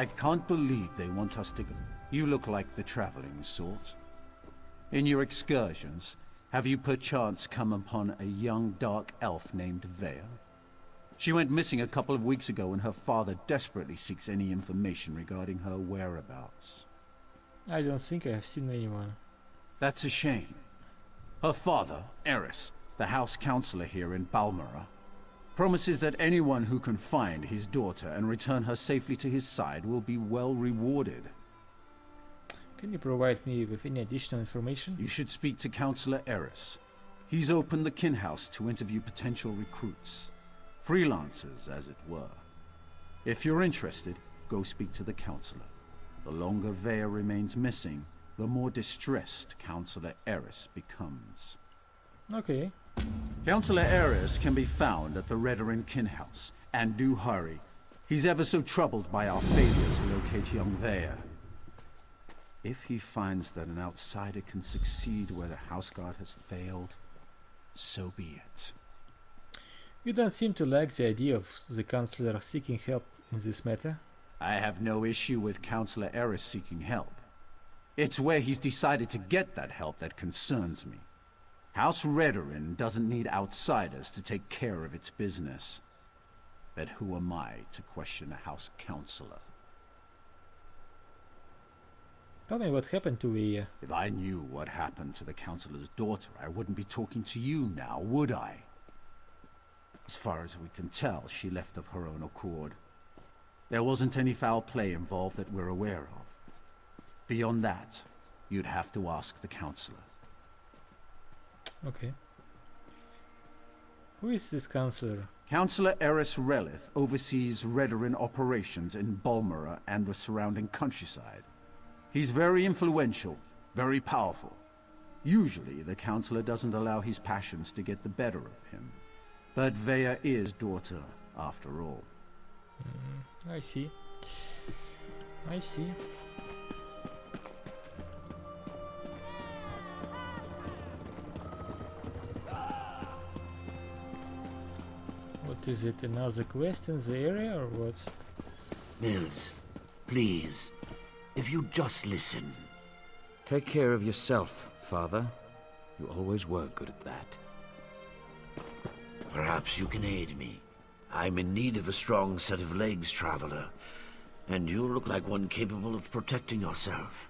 I can't believe they want us to go. You look like the traveling sort. In your excursions, have you perchance come upon a young dark elf named Vea? She went missing a couple of weeks ago and her father desperately seeks any information regarding her whereabouts. I don't think I have seen anyone. That's a shame. Her father, Aries, the house councillor here in Balmora, promises that anyone who can find his daughter and return her safely to his side will be well rewarded. Can you provide me with any additional information? You should speak to Councillor Aries. He's opened the kin house to interview potential recruits. Freelancers, as it were. If you're interested, go speak to the councillor. The longer Vea remains missing, the more distressed Councillor Aries becomes. Okay. Councillor Aries can be found at the Redoran kin house, and do hurry. He's ever so troubled by our failure to locate young Vea. If he finds that an outsider can succeed where the houseguard has failed, so be it. You don't seem to like the idea of the Councillor seeking help in this matter. I have no issue with Councillor Aries seeking help. It's where he's decided to get that help that concerns me. House Redoran doesn't need outsiders to take care of its business. But who am I to question a house councillor? Tell me what happened to Vea. If I knew what happened to the councillor's daughter, I wouldn't be talking to you now, would I? As far as we can tell, she left of her own accord. There wasn't any foul play involved that we're aware of. Beyond that, you'd have to ask the councillor. Okay. Who is this councillor? Councillor Aries Relith oversees Redoran operations in Balmora and the surrounding countryside. He's very influential, very powerful. Usually, the councillor doesn't allow his passions to get the better of him. But Vea is daughter, after all. I see. I see. What is it, another quest in the area or what? Mills, please, if you just listen. Take care of yourself, Father. You always were good at that. Perhaps you can aid me. I'm in need of a strong set of legs, Traveler, and you look like one capable of protecting yourself.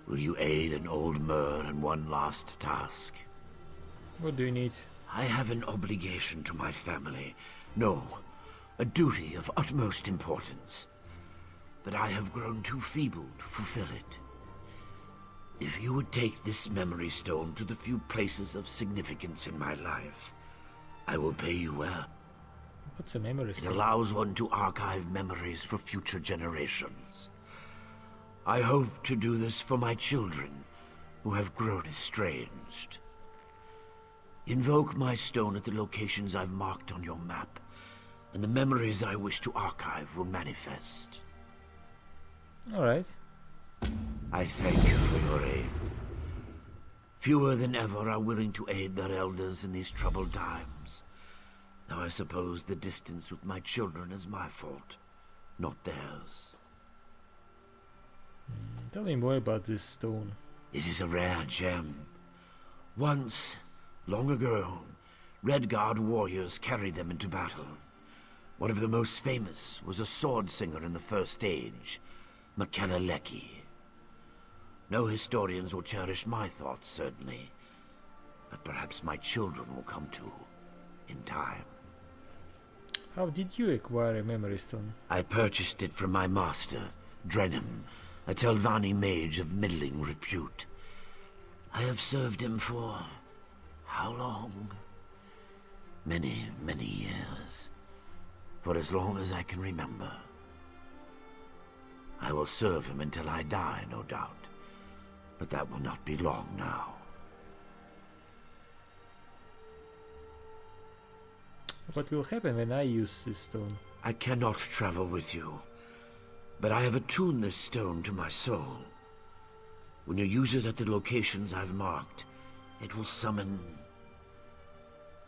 Will you aid an old Mer in one last task? What do you need? I have an obligation to my family. No, a duty of utmost importance. But I have grown too feeble to fulfill it. If you would take this memory stone to the few places of significance in my life, I will pay you well. What's a memory It stone? allows one to archive memories for future generations. I hope to do this for my children, who have grown estranged. Invoke my stone at the locations I've marked on your map, and the memories I wish to archive will manifest. Alright. I thank you for your aid. Fewer than ever are willing to aid their elders in these troubled times. Now I suppose the distance with my children is my fault, not theirs. Tell me more about this stone. It is a rare gem. Once, long ago, Redguard warriors carried them into battle. One of the most famous was a sword singer in the First Age, Makeleleki. No historians will cherish my thoughts, certainly, but perhaps my children will come to in time. How did you acquire a memory stone? I purchased it from my master, Drennan, a Telvanni mage of middling repute. I have served him for how long? Many, many years. For as long as I can remember. I will serve him until I die, no doubt. But that will not be long now. What will happen when I use this stone? I cannot travel with you, but I have attuned this stone to my soul. When you use it at the locations I've marked, it will summon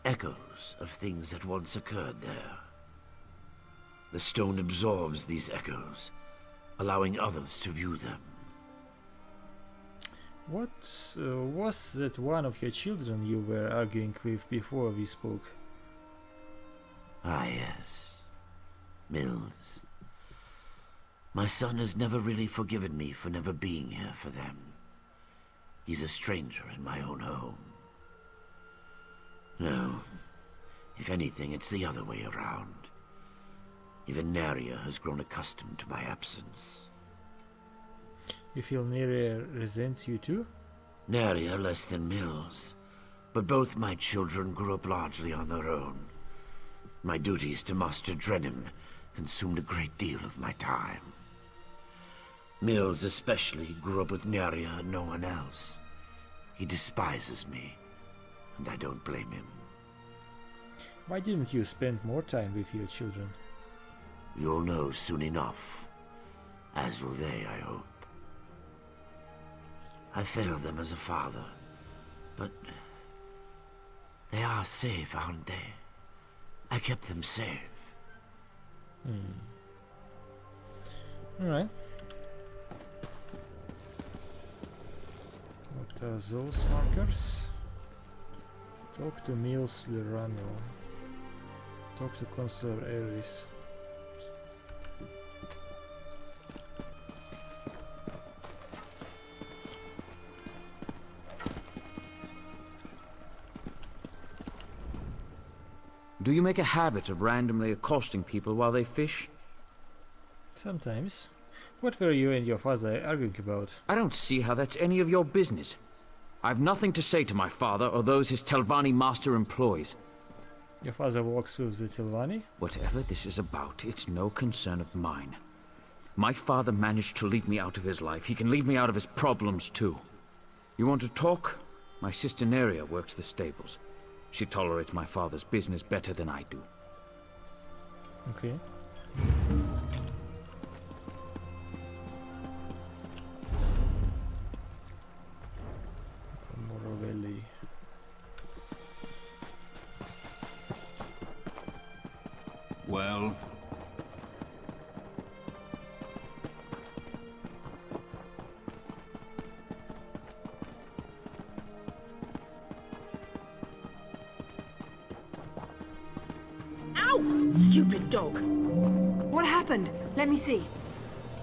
echoes of things that once occurred there. The stone absorbs these echoes, allowing others to view them. What was that one of your children you were arguing with before we spoke? Ah, yes. Mills. My son has never really forgiven me for never being here for them. He's a stranger in my own home. No. If anything, it's the other way around. Even Naria has grown accustomed to my absence. You feel Nerea resents you too? Naria less than Mills. But both my children grew up largely on their own. My duties to Master Drenham consumed a great deal of my time. Mills especially grew up with Naria and no one else. He despises me, and I don't blame him. Why didn't you spend more time with your children? You'll know soon enough. As will they, I hope. I failed them as a father, but they are safe, aren't they? I kept them safe. Alright. What are those markers? Talk to Mills Lerano. Talk to Councillor Aries. Do you make a habit of randomly accosting people while they fish? Sometimes. What were you and your father arguing about? I don't see how that's any of your business. I've nothing to say to my father or those his Telvanni master employs. Your father works with the Telvanni? Whatever this is about, it's no concern of mine. My father managed to leave me out of his life. He can leave me out of his problems too. You want to talk? My sister Neria works the stables. She tolerates my father's business better than I do. Okay. Morovelli. Well? Ow! Stupid dog. What happened? Let me see.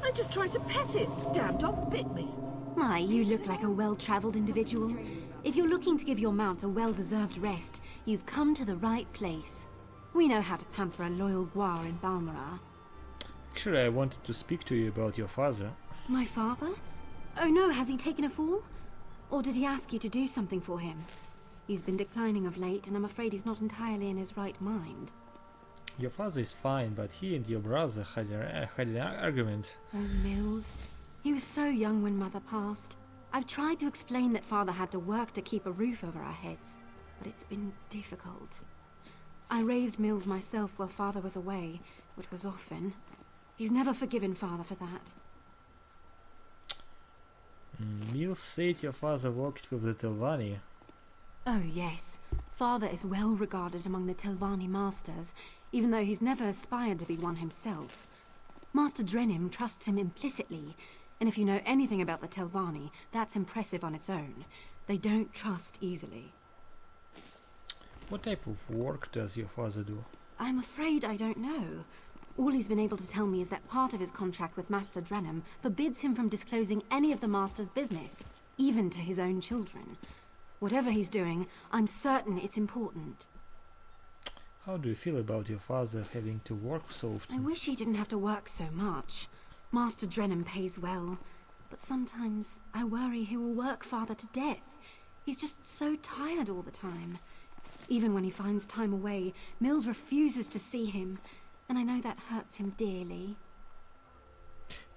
I just tried to pet it. Damn dog bit me. My, you look like a well-traveled individual. If you're looking to give your mount a well-deserved rest, you've come to the right place. We know how to pamper a loyal Guar in Balmoral. Actually, I wanted to speak to you about your father. My father? Oh no, has he taken a fall? Or did he ask you to do something for him? He's been declining of late, and I'm afraid he's not entirely in his right mind. Your father is fine, but he and your brother had an argument. Oh, Mills. He was so young when Mother passed. I've tried to explain that Father had to work to keep a roof over our heads, but it's been difficult. I raised Mills myself while Father was away, which was often. He's never forgiven Father for that. Mills said your father worked with the Telvanni. Oh, yes. Father is well regarded among the Telvanni masters, even though he's never aspired to be one himself. Master Drenham trusts him implicitly, and if you know anything about the Telvanni, that's impressive on its own. They don't trust easily. What type of work does your father do? I'm afraid I don't know. All he's been able to tell me is that part of his contract with Master Drenham forbids him from disclosing any of the Master's business, even to his own children. Whatever he's doing, I'm certain it's important. How do you feel about your father having to work so often? I wish he didn't have to work so much. Master Drenham pays well, but sometimes I worry he will work Father to death. He's just so tired all the time. Even when he finds time away, Mills refuses to see him, and I know that hurts him dearly.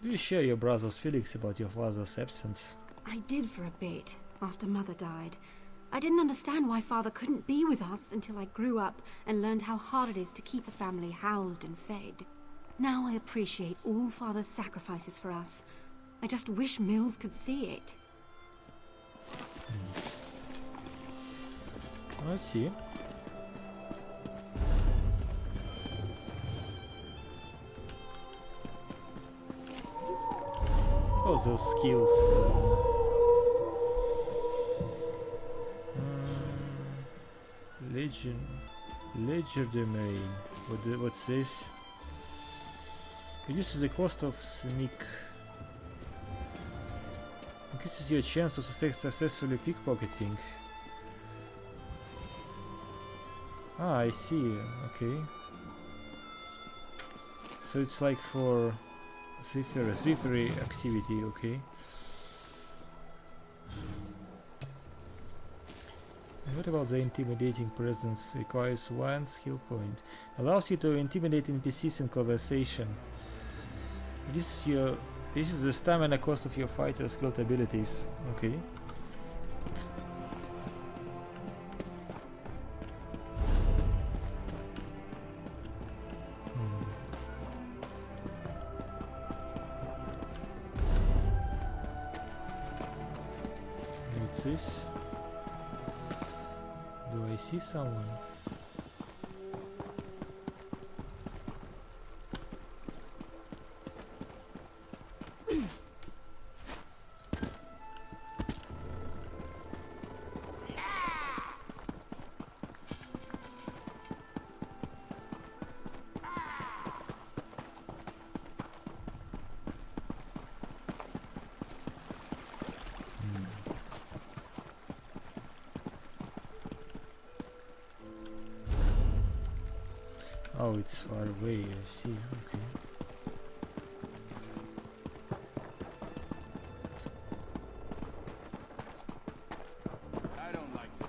Do you share your brother's feelings about your father's absence? I did for a bit, after Mother died. I didn't understand why Father couldn't be with us until I grew up and learned how hard it is to keep a family housed and fed. Now I appreciate all Father's sacrifices for us. I just wish Mills could see it. I see. close those skills. Legerdemain. What's this? Reduces the cost of sneak. Increases your chance of successfully pickpocketing. Ah, I see. Okay. So it's like for Zifiri activity, okay. And what about the intimidating presence? Requires 1 skill point. Allows you to intimidate NPCs in conversation. This is the stamina cost of your fighter skilled abilities. Okay. What's this? Do I see someone? Oh, it's far away, I see, okay. I don't like it.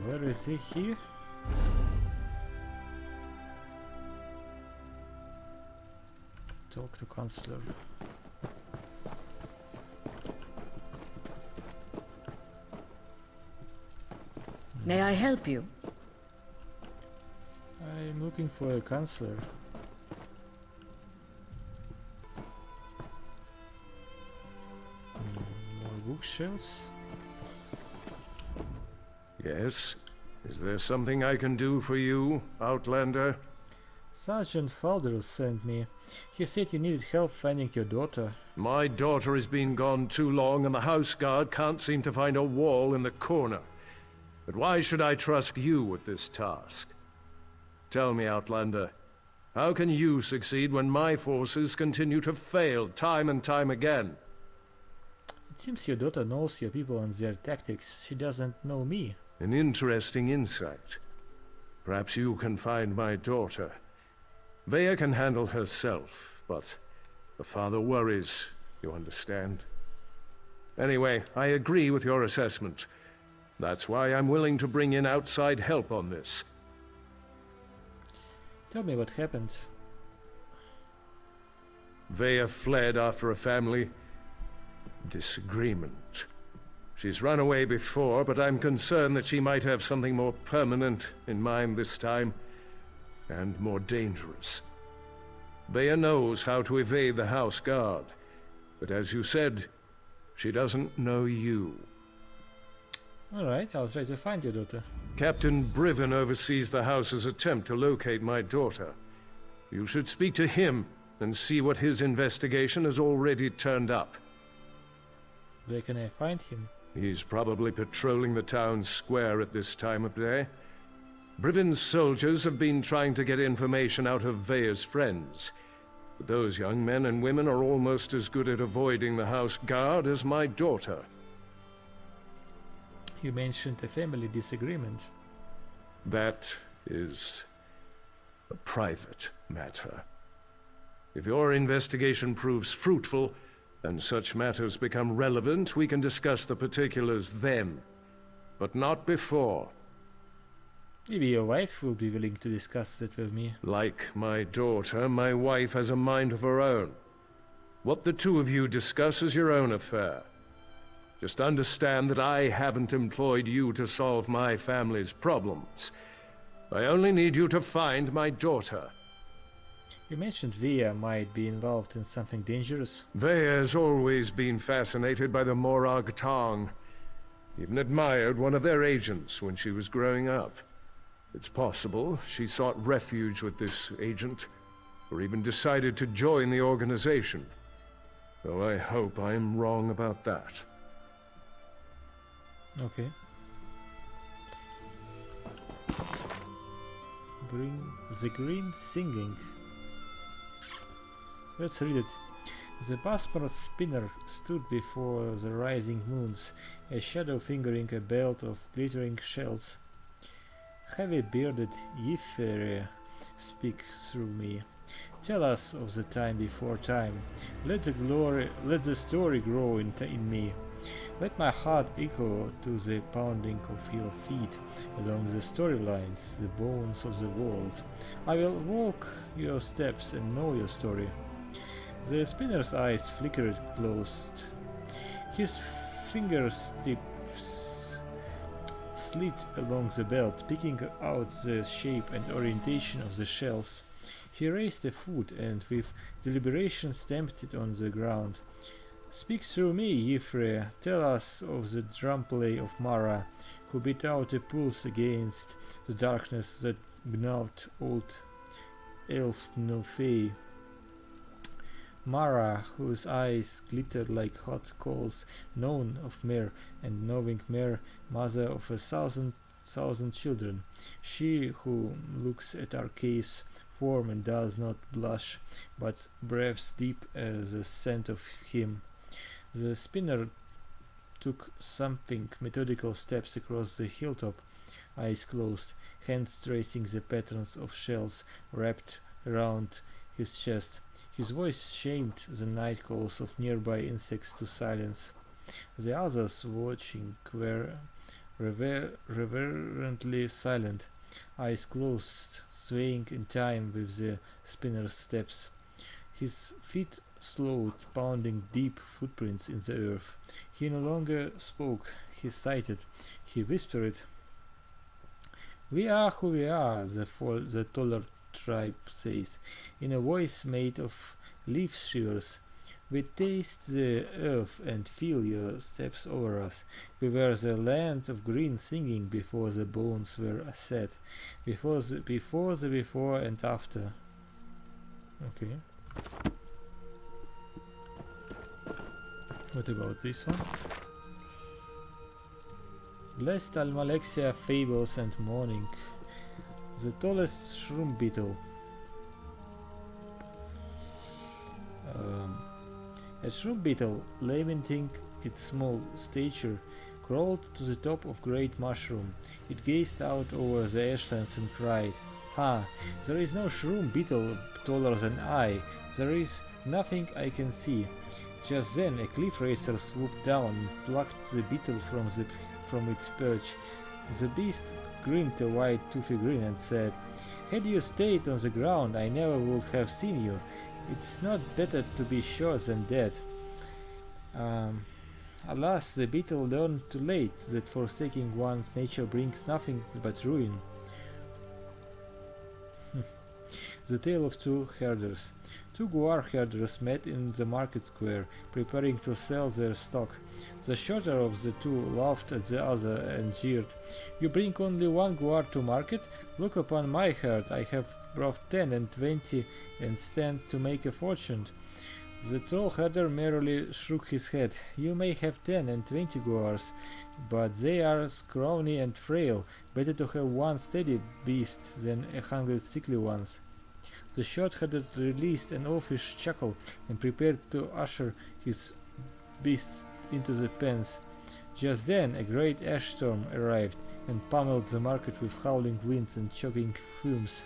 Where is he? Here? Talk to Councillor. May I help you? I'm looking for a Councillor. More bookshelves? Yes? Is there something I can do for you, Outlander? Sergeant Falder sent me. He said you needed help finding your daughter. My daughter has been gone too long, and the house guard can't seem to find a wall in the corner. But why should I trust you with this task? Tell me, Outlander, how can you succeed when my forces continue to fail time and time again? It seems your daughter knows your people and their tactics. She doesn't know me. An interesting insight. Perhaps you can find my daughter. Vea can handle herself, but the father worries, you understand? Anyway, I agree with your assessment. That's why I'm willing to bring in outside help on this. Tell me what happened. Vea fled after a family disagreement. She's run away before, but I'm concerned that she might have something more permanent in mind this time, and more dangerous. Vea knows how to evade the house guard, but as you said, she doesn't know you. Alright, I'll try to find your daughter. Captain Briven oversees the house's attempt to locate my daughter. You should speak to him and see what his investigation has already turned up. Where can I find him? He's probably patrolling the town square at this time of day. Briven's soldiers have been trying to get information out of Vea's friends. But those young men and women are almost as good at avoiding the house guard as my daughter. You mentioned a family disagreement. That is a private matter. If your investigation proves fruitful, and such matters become relevant, we can discuss the particulars then, but not before. Maybe your wife will be willing to discuss it with me. Like my daughter, my wife has a mind of her own. What the two of you discuss is your own affair. Just understand that I haven't employed you to solve my family's problems. I only need you to find my daughter. You mentioned Via might be involved in something dangerous. Vea has always been fascinated by the Morag Tong. Even admired one of their agents when she was growing up. It's possible she sought refuge with this agent, or even decided to join the organization. Though I hope I'm wrong about that. Okay. The Green Singing. Let's read it. The Basper spinner stood before the rising moons, a shadow fingering a belt of glittering shells. Heavy-bearded Ymferia, speak through me. Tell us of the time before time. Let the story grow in me. Let my heart echo to the pounding of your feet along the storylines, the bones of the world. I will walk your steps and know your story. The spinner's eyes flickered closed. His fingertips slid along the belt, picking out the shape and orientation of the shells. He raised a foot and with deliberation stamped it on the ground. Speak through me, Ymferia. Tell us of the drumplay of Mara, who beat out a pulse against the darkness that gnawed old elf Nilfei. Mara, whose eyes glittered like hot coals, known of Mer, and knowing Mer, mother of 1,000 children. She who looks at Arceus' form and does not blush, but breathes deep as the scent of him. The spinner took something methodical steps across the hilltop, eyes closed, hands tracing the patterns of shells wrapped around his chest. His voice shamed the night calls of nearby insects to silence. The others watching were reverently silent, eyes closed, swaying in time with the spinner's steps. His feet slowed, pounding deep footprints in the earth. He no longer spoke, he sighed, he whispered. We are who we are, the taller tribe says, in a voice made of leaf shivers. We taste the earth and feel your steps over us. We were the land of green singing before the bones were set, before and after. Okay. What about this one? Blessed Almalexia, fables and mourning. The tallest shroom beetle. A shroom beetle, lamenting its small stature, crawled to the top of great mushroom. It gazed out over the ashlands and cried, "Ha! There is no shroom beetle taller than I. There is nothing I can see." Just then a cliff racer swooped down and plucked the beetle from its perch. The beast grinned a wide toothy grin and said, "Had you stayed on the ground, I never would have seen you. It's not better to be shot than dead." Alas, the beetle learned too late that forsaking one's nature brings nothing but ruin. The tale of two herders. Two guar herders met in the market square, preparing to sell their stock. The shorter of the two laughed at the other and jeered. "You bring only one guar to market? Look upon my herd, I have brought 10 and 20 and stand to make a fortune." The tall herder merely shook his head. "You may have 10 and 20 guars, but they are scrawny and frail. Better to have one steady beast than 100 sickly ones." The short-headed released an offish chuckle and prepared to usher his beasts into the pens. Just then a great ash storm arrived and pummeled the market with howling winds and choking fumes.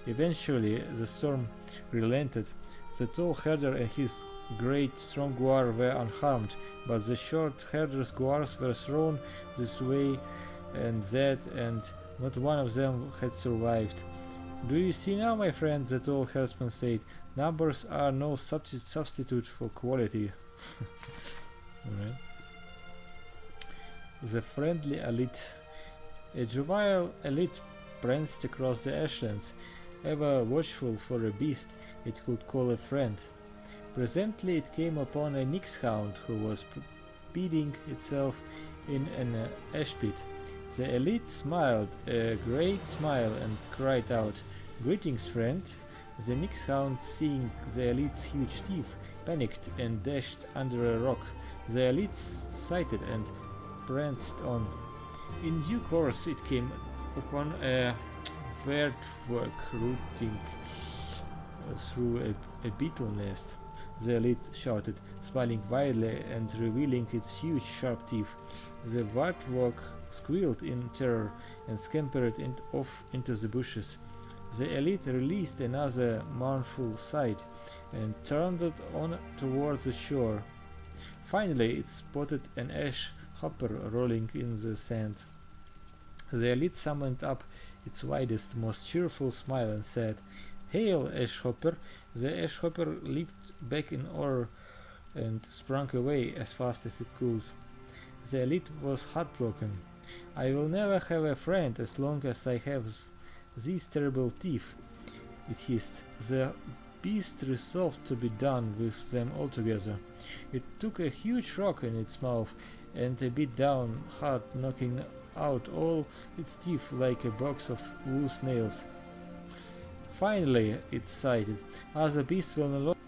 Eventually, the storm relented. The tall herder and his great strong guar were unharmed, but the short herder's guars were thrown this way and that, and not one of them had survived. "Do you see now, my friend," the tall herdsman said, "numbers are no substitute for quality." Alright. The friendly elite. A jovial elite pranced across the ashlands, ever watchful for a beast it could call a friend. Presently it came upon a nixhound who was beating itself in an ash pit. The elite smiled a great smile and cried out, "Greetings, friend." The nixhound, seeing the elite's huge teeth, panicked and dashed under a rock. The elite sighted and pranced on. In due course it came upon a werewolf rooting through a beetle nest. The elite shouted, smiling widely and revealing its huge sharp teeth. The werewolf squealed in terror and scampered off into the bushes. The elite released another mournful sigh and turned it on towards the shore. Finally it spotted an ash hopper rolling in the sand. The elite summoned up its widest, most cheerful smile and said, "Hail, ash hopper!" The ash hopper leaped back in horror and sprang away as fast as it could. The elite was heartbroken. "I will never have a friend as long as I have these terrible teeth," it hissed. The beast resolved to be done with them altogether. It took a huge rock in its mouth and beat down hard, knocking out all its teeth like a box of loose nails. Finally it sighed, "Other beasts will no longer."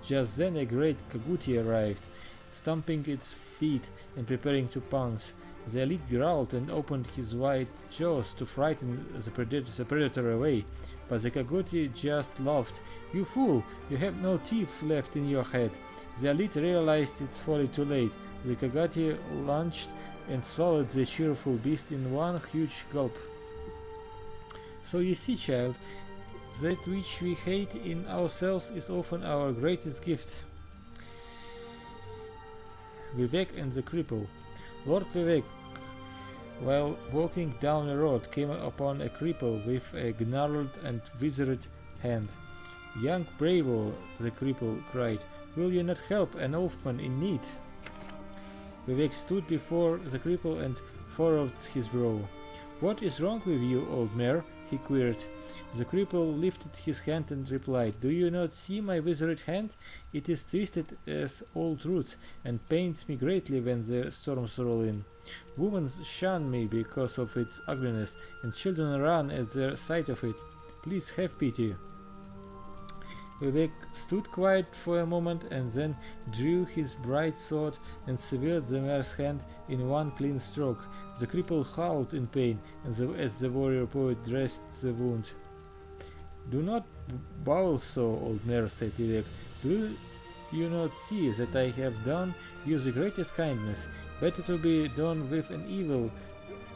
Just then a great Kaguti arrived, stamping its feet and preparing to pounce. The elite growled and opened his wide jaws to frighten the predator away, but the Kaguti just laughed. "You fool! You have no teeth left in your head." The elite realized its folly too late. The Kaguti lunged and swallowed the cheerful beast in one huge gulp. "So you see, child, that which we hate in ourselves is often our greatest gift." Vivek and the Cripple. Lord Vivek, while walking down a road, came upon a cripple with a gnarled and withered hand. "Young bravo," the cripple cried, "will you not help an orphan in need?" Vivek stood before the cripple and furrowed his brow. "What is wrong with you, old mare?" he queried. The cripple lifted his hand and replied, "Do you not see my withered hand? It is twisted as old roots and pains me greatly when the storms roll in. Women shun me because of its ugliness, and children run at the sight of it. Please have pity." Vivek stood quiet for a moment and then drew his bright sword and severed the mare's hand in one clean stroke. The cripple howled in pain as the warrior poet dressed the wound. "Do not bawl so, old mare," said Vivek. "Do you not see that I have done you the greatest kindness? Better to be done with an evil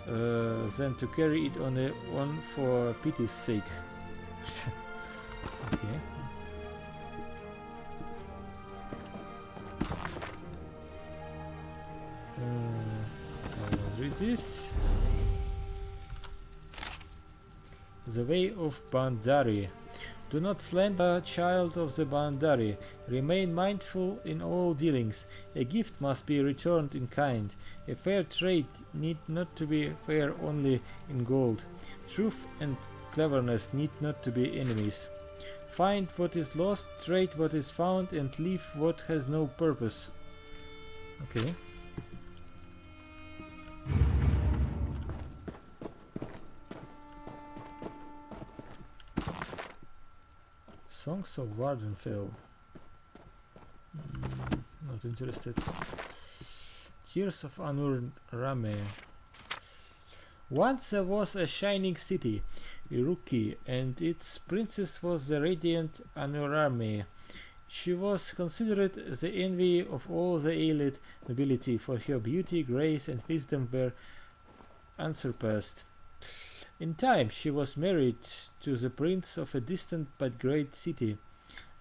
than to carry it on for pity's sake." Okay. I will read this. The way of Bandari. Do not slander a child of the Bandari. Remain mindful in all dealings. A gift must be returned in kind. A fair trade need not to be fair only in gold. Truth and cleverness need not to be enemies. Find what is lost, trade what is found, and leave what has no purpose. Okay. Songs of Wardenfell. Not interested. Tears of Anurami. Once there was a shining city, Iruki, and its princess was the radiant Anurami. She was considered the envy of all the elite nobility, for her beauty, grace, and wisdom were unsurpassed. In time, she was married to the prince of a distant but great city.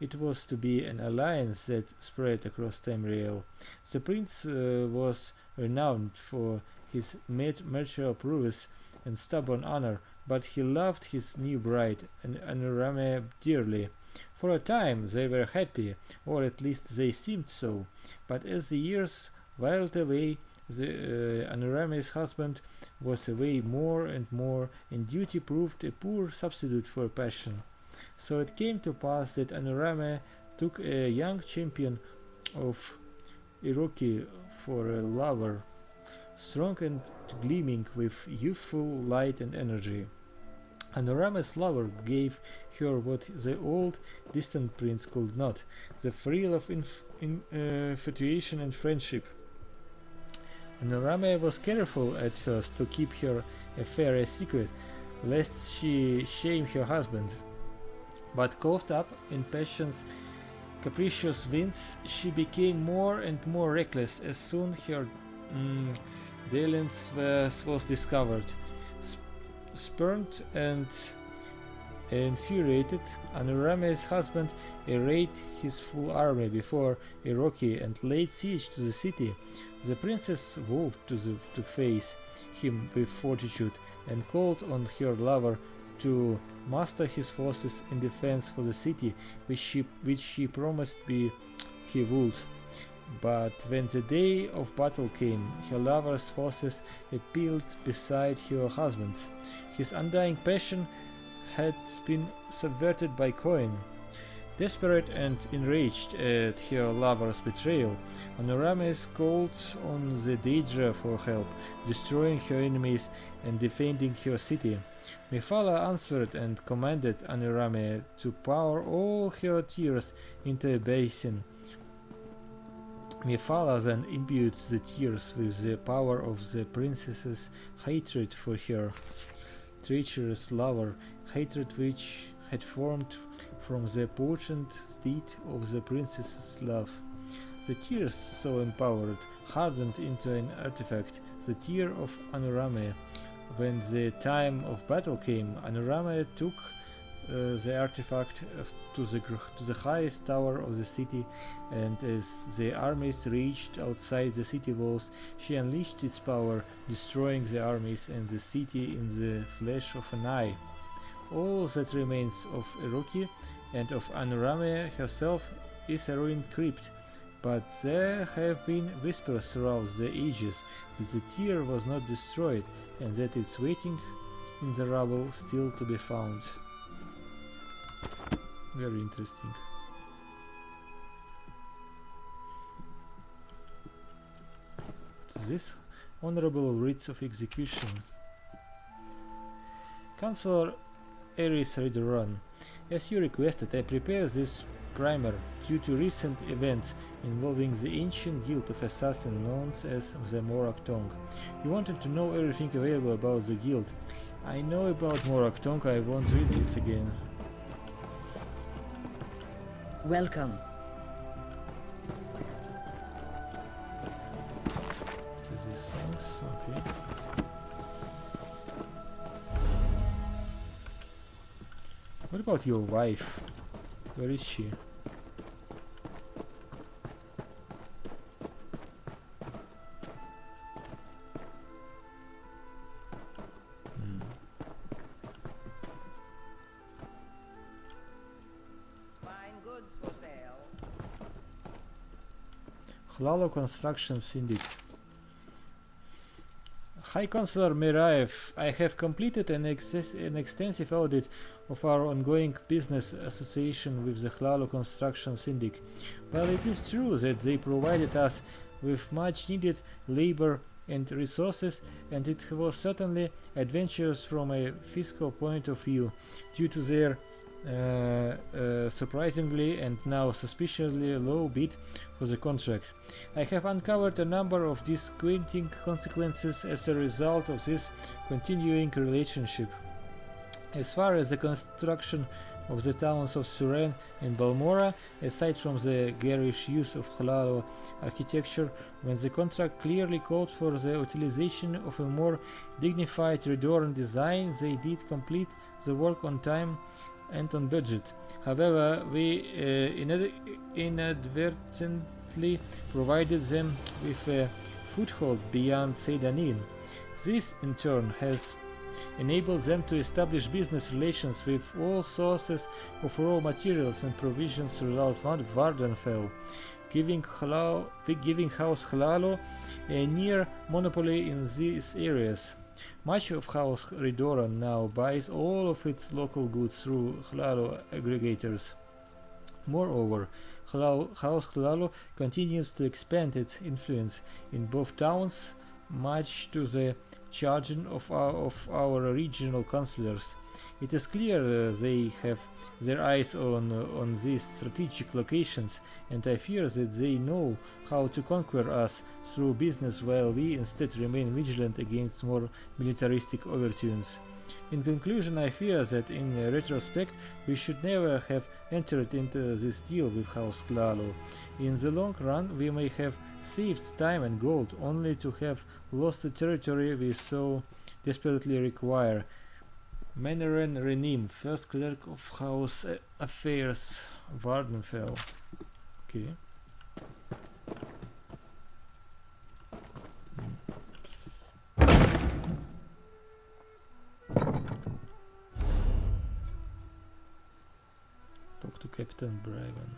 It was to be an alliance that spread across Tamriel. The prince was renowned for his martial prowess and stubborn honor, but he loved his new bride, Anurami, dearly. For a time they were happy, or at least they seemed so, but as the years whiled away, Anurami's husband was away more and more, and duty proved a poor substitute for passion. So it came to pass that Anurami took a young champion of Iroki for a lover, strong and gleaming with youthful light and energy. Anurami's lover gave her what the old, distant prince could not, the thrill of infatuation and friendship. Anurami was careful at first to keep her affair a secret, lest she shame her husband. But caught up in passion's capricious winds, she became more and more reckless as soon her dalliance was discovered. Spurned and infuriated, Anurami's husband arrayed his full army before Iroki and laid siege to the city. The princess vowed to face him with fortitude and called on her lover to muster his forces in defense for the city, which she promised he would. But when the day of battle came, her lover's forces appealed beside her husband's. His undying passion had been subverted by coin. Desperate and enraged at her lover's betrayal, Anurami called on the Daedra for help, destroying her enemies and defending her city. Mephala answered and commanded Anurami to pour all her tears into a basin. Mephala then imbued the tears with the power of the princess's hatred for her treacherous lover, hatred which had formed from the potent steed of the princess's love. The tears, so empowered, hardened into an artifact, the Tear of Anurami. When the time of battle came, Anurami took the artifact to the highest tower of the city, and as the armies reached outside the city walls, she unleashed its power, destroying the armies and the city in the flash of an eye. All that remains of Iroki and of Anurami herself is a ruined crypt, but there have been whispers throughout the ages that the tear was not destroyed and that it's waiting in the rubble still to be found. Very interesting. What is this? Honorable writs of execution. Councillor Aries Ridoran, as you requested, I prepared this primer due to recent events involving the ancient guild of assassins known as the Morak Tongue. You wanted to know everything available about the guild. I know about Morak Tongue, I won't read this again. Welcome. This is these songs, okay. What about your wife? Where is she? Hlalo Construction Syndic. High Councillor Miraev, I have completed an extensive audit of our ongoing business association with the Hlalo Construction Syndic. While it is true that they provided us with much needed labor and resources, and it was certainly adventurous from a fiscal point of view due to their surprisingly and now suspiciously low bid for the contract. I have uncovered a number of disquieting consequences as a result of this continuing relationship. As far as the construction of the towns of Suren and Balmora, aside from the garish use of Hlalo architecture, when the contract clearly called for the utilization of a more dignified Redoran design, they did complete the work on time and on budget. However, we inadvertently provided them with a foothold beyond Seydanin. This, in turn, has enabled them to establish business relations with all sources of raw materials and provisions throughout Vardenfell, giving House Hlalo a near monopoly in these areas. Much of House Redoran now buys all of its local goods through Hlalo aggregators. Moreover, House Hlalo continues to expand its influence in both towns, much to the chagrin of our regional councillors. It is clear they have their eyes on these strategic locations, and I fear that they know how to conquer us through business while we instead remain vigilant against more militaristic overtones. In conclusion, I fear that in retrospect we should never have entered into this deal with House Hlalo. In the long run we may have saved time and gold, only to have lost the territory we so desperately require. Manoran Renim, first clerk of House Affairs, Vardenfell. Okay. Talk to Captain Braven.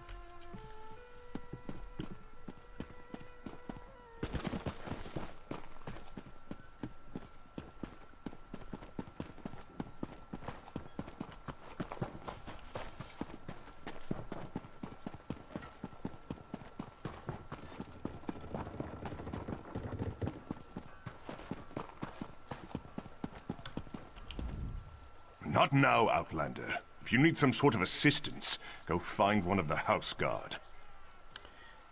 Not now, Outlander. If you need some sort of assistance, go find one of the House Guard.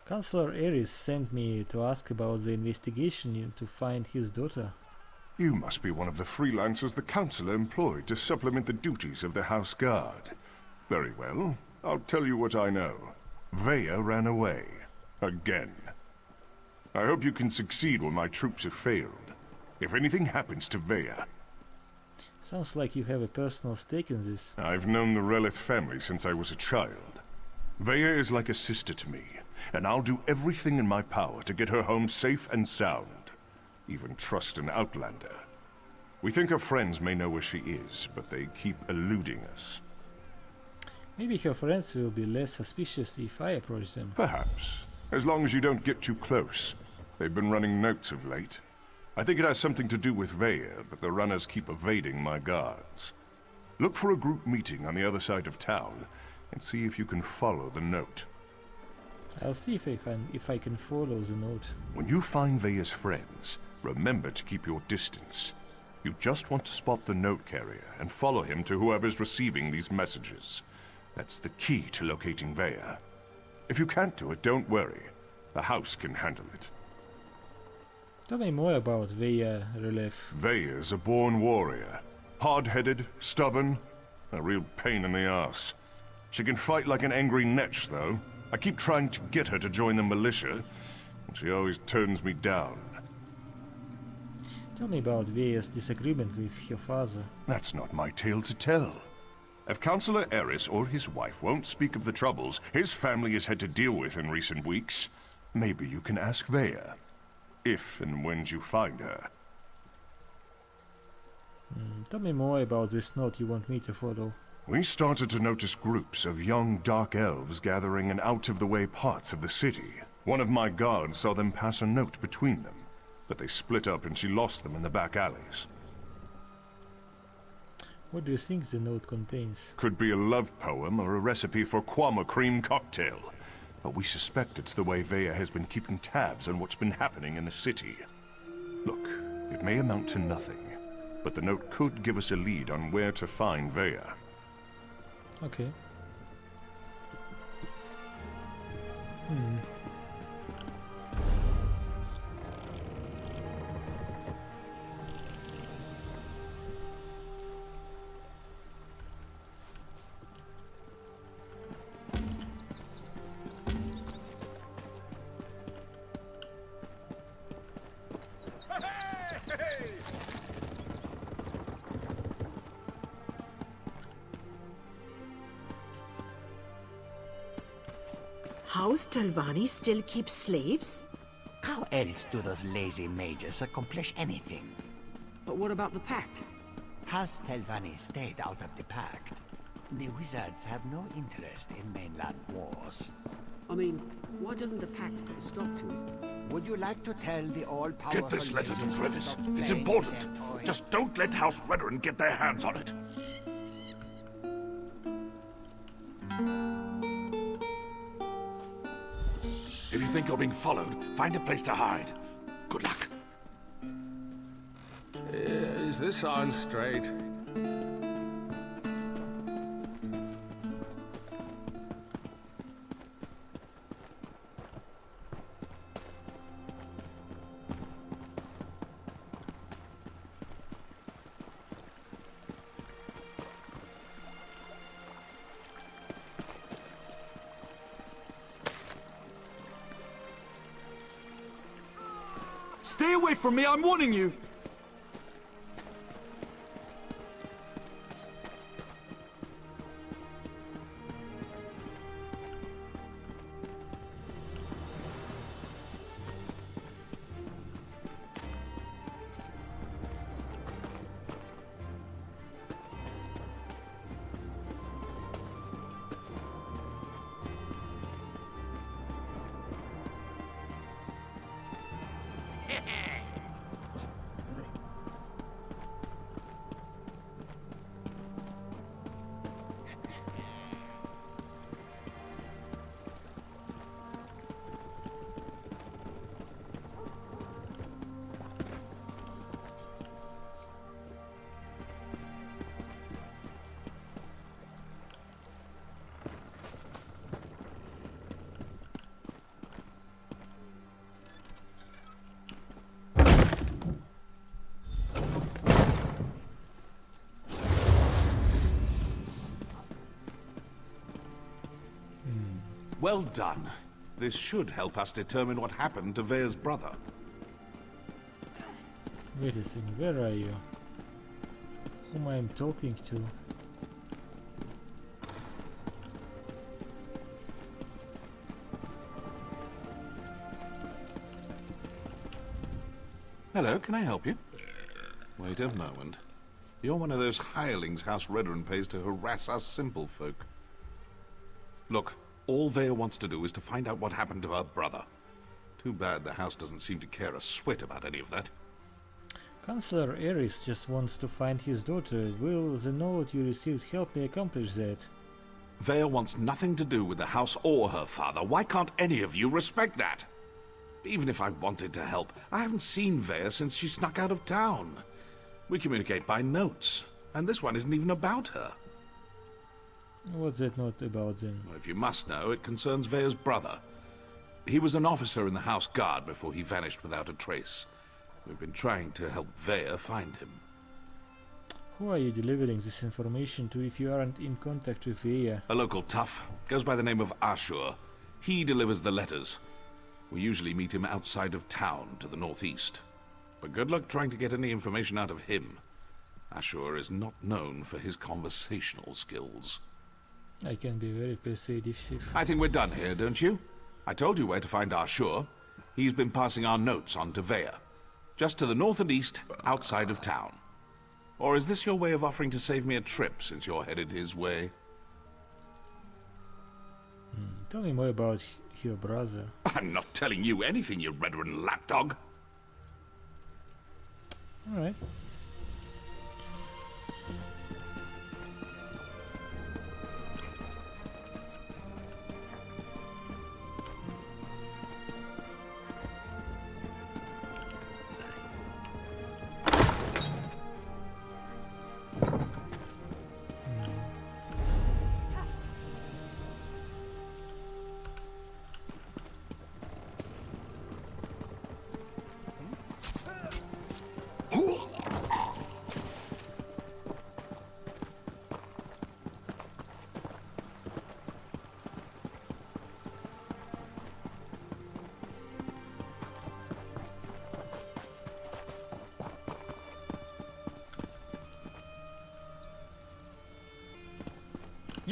Councillor Aries sent me to ask about the investigation to find his daughter. You must be one of the freelancers the Councillor employed to supplement the duties of the House Guard. Very well. I'll tell you what I know. Vea ran away. Again. I hope you can succeed when my troops have failed. If anything happens to Vea... Sounds like you have a personal stake in this. I've known the Relith family since I was a child. Vea is like a sister to me, and I'll do everything in my power to get her home safe and sound. Even trust an Outlander. We think her friends may know where she is, but they keep eluding us. Maybe her friends will be less suspicious if I approach them. Perhaps. As long as you don't get too close. They've been running notes of late. I think it has something to do with Vea, but the runners keep evading my guards. Look for a group meeting on the other side of town, and see if you can follow the note. I'll see if I can follow the note. When you find Vea's friends, remember to keep your distance. You just want to spot the note carrier and follow him to whoever's receiving these messages. That's the key to locating Vea. If you can't do it, don't worry. The house can handle it. Tell me more about Vea, Relief. Vea's a born warrior. Hard-headed, stubborn, a real pain in the ass. She can fight like an angry netch, though. I keep trying to get her to join the militia, and she always turns me down. Tell me about Vea's disagreement with her father. That's not my tale to tell. If Councillor Aries or his wife won't speak of the troubles his family has had to deal with in recent weeks, maybe you can ask Vea. If and when you find her. Tell me more about this note you want me to follow. We started to notice groups of young dark elves gathering in out-of-the-way parts of the city. One of my guards saw them pass a note between them, but they split up and she lost them in the back alleys. What do you think the note contains? Could be a love poem or a recipe for Kwama cream cocktail. But we suspect it's the way Vea has been keeping tabs on what's been happening in the city. Look, it may amount to nothing, but the note could give us a lead on where to find Vea. Okay. House Talvani still keeps slaves? How else do those lazy mages accomplish anything? But what about the Pact? House Talvani stayed out of the Pact. The wizards have no interest in mainland wars. I mean, why doesn't the Pact put a stop to it? Would you like to tell the all-powerful... Get this letter to mages Trevis. stop It's playing important. with their toys? Just don't let House Redoran get their hands on it. If you think you're being followed, find a place to hide. Good luck. Is this on straight? Stay away from me, I'm warning you! Well done. This should help us determine what happened to Vea's brother. Wait a second, where are you? Whom I am talking to? Hello, can I help you? Wait a moment. You're one of those hirelings House Redoran pays to harass us simple folk. Look, all Vea wants to do is to find out what happened to her brother. Too bad the house doesn't seem to care a swit about any of that. Councillor Aries just wants to find his daughter. Will the note you received help me accomplish that? Vea wants nothing to do with the house or her father. Why can't any of you respect that? Even if I wanted to help, I haven't seen Vea since she snuck out of town. We communicate by notes, and this one isn't even about her. What's that note about then? Well, if you must know, it concerns Vea's brother. He was an officer in the House Guard before he vanished without a trace. We've been trying to help Vea find him. Who are you delivering this information to if you aren't in contact with Vea? A local tough. Goes by the name of Ashur. He delivers the letters. We usually meet him outside of town to the northeast. But good luck trying to get any information out of him. Ashur is not known for his conversational skills. I can be very persuasive. I think we're done here, don't you? I told you where to find Ashur. He's been passing our notes on to Vea. Just to the north and east, outside of town. Or is this your way of offering to save me a trip, since you're headed his way? Tell me more about your brother. I'm not telling you anything, you Redoran lapdog. Alright.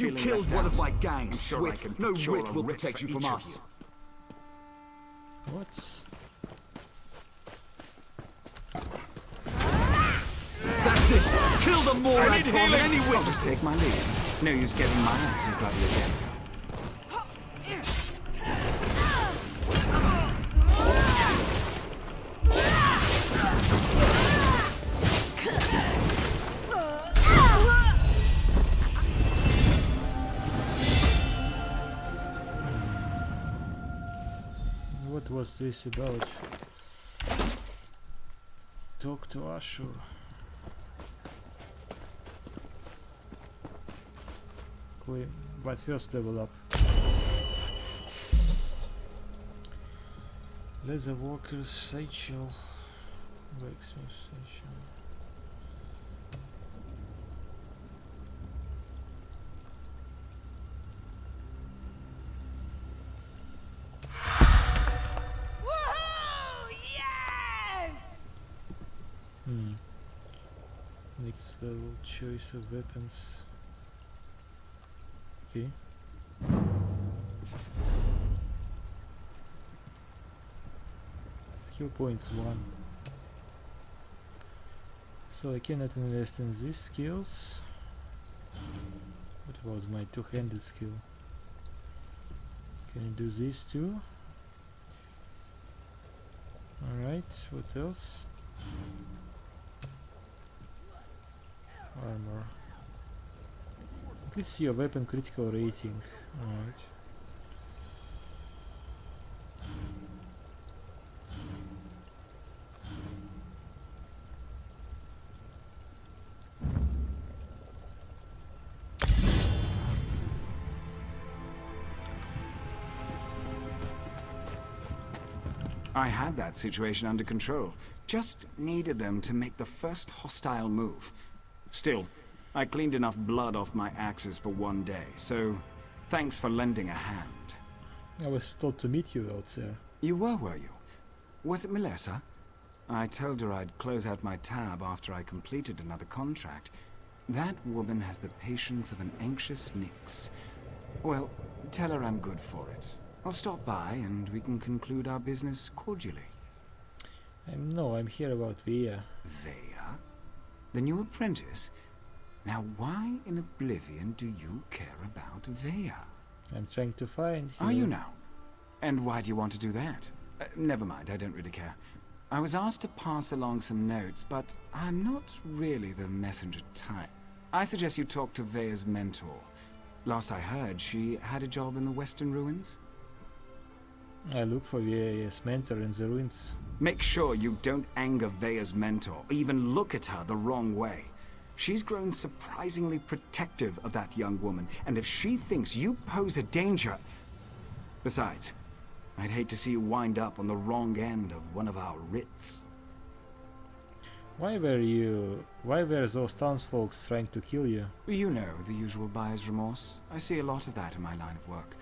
You killed one of my gang, Swit. No writ will protect you from us. kill them more I torment any witch. I'll just take my leave. No use getting my axes bloody again. What was this about? Talk to Ashur. But first level up. Leather workers, Seychell, blacksmith, Seychell. Next level, choice of weapons. Okay. Skill points 1. So I cannot invest in these skills. What about my two-handed skill? Can I do these too? Alright, what else? Armor. Let's see your weapon critical rating. Alright. I had that situation under control. Just needed them to make the first hostile move. Still, I cleaned enough blood off my axes for one day, so thanks for lending a hand. I was told to meet you out there. You were you? Was it Melissa? I told her I'd close out my tab after I completed another contract. That woman has the patience of an anxious Nyx. Well, tell her I'm good for it. I'll stop by and we can conclude our business cordially. No, I'm here about Vea. Vea? The new apprentice? Now why in oblivion do you care about Vea? I'm trying to find her. Are you now? And why do you want to do that? Never mind, I don't really care. I was asked to pass along some notes, but I'm not really the messenger type. I suggest you talk to Vea's mentor. Last I heard, she had a job in the Western Ruins. I look for Vea's mentor in the ruins. Make sure you don't anger Vea's mentor, or even look at her the wrong way. She's grown surprisingly protective of that young woman, and if she thinks you pose a danger... Besides, I'd hate to see you wind up on the wrong end of one of our writs. Why were those townsfolk trying to kill you? You know, the usual buyer's remorse. I see a lot of that in my line of work.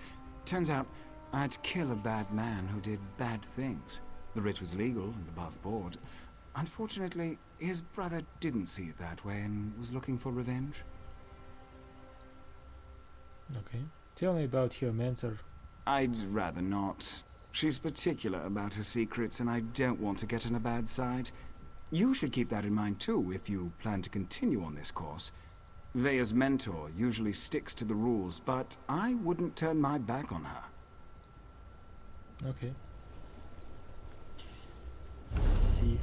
Turns out, I had to kill a bad man who did bad things. The writ was legal and above board. Unfortunately, his brother didn't see it that way and was looking for revenge. Okay. Tell me about your mentor. I'd rather not. She's particular about her secrets and I don't want to get on a bad side. You should keep that in mind too if you plan to continue on this course. Vea's mentor usually sticks to the rules, but I wouldn't turn my back on her. Okay. Let's see.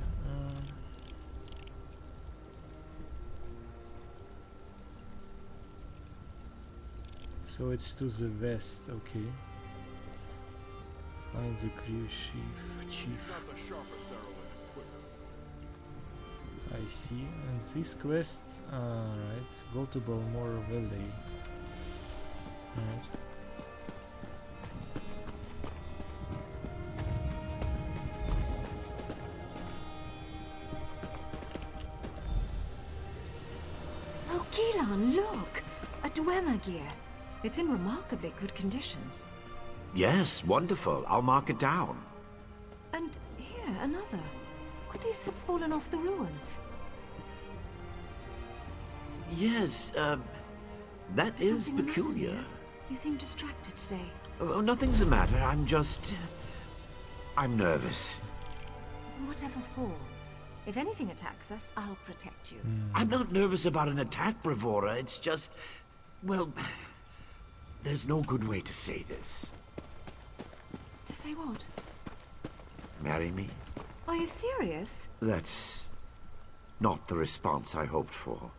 So it's to the west, okay. Find the crew chief. I see. And this quest, alright. Go to Balmora Valley. Alright. Oh, Gilan, look! A Dwemer gear. It's in remarkably good condition. Yes, wonderful. I'll mark it down. And here, another. Could these have fallen off the ruins? Yes, that is Something the matter, peculiar. dear? You seem distracted today. Oh, nothing's the matter. I'm nervous. Whatever for? If anything attacks us, I'll protect you. I'm not nervous about an attack, Bravura. It's just... well... there's no good way to say this. To say what? Marry me? Are you serious? That's... not the response I hoped for.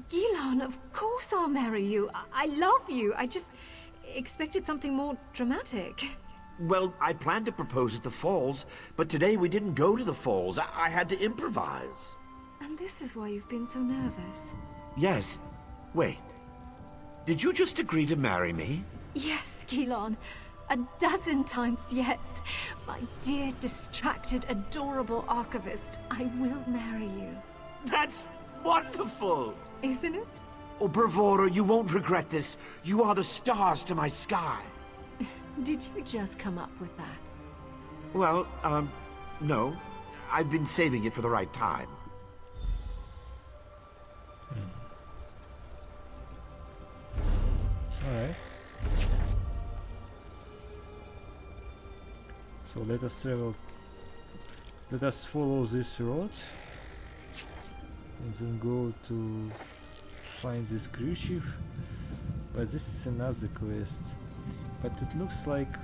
Gilon, of course I'll marry you. I love you. I just expected something more dramatic. Well, I planned to propose at the falls, but today we didn't go to the falls. I had to improvise. And this is why you've been so nervous. Yes. Wait. Did you just agree to marry me? Yes, Gilon. 12 times yes. My dear, distracted, adorable archivist, I will marry you. That's wonderful! Isn't it? Oh, Bravura, you won't regret this. You are the stars to my sky. Did you just come up with that? Well, no. I've been saving it for the right time. Alright. So let us travel. Let us follow this road. And then go to find this crew chief. But this is another quest. But it looks like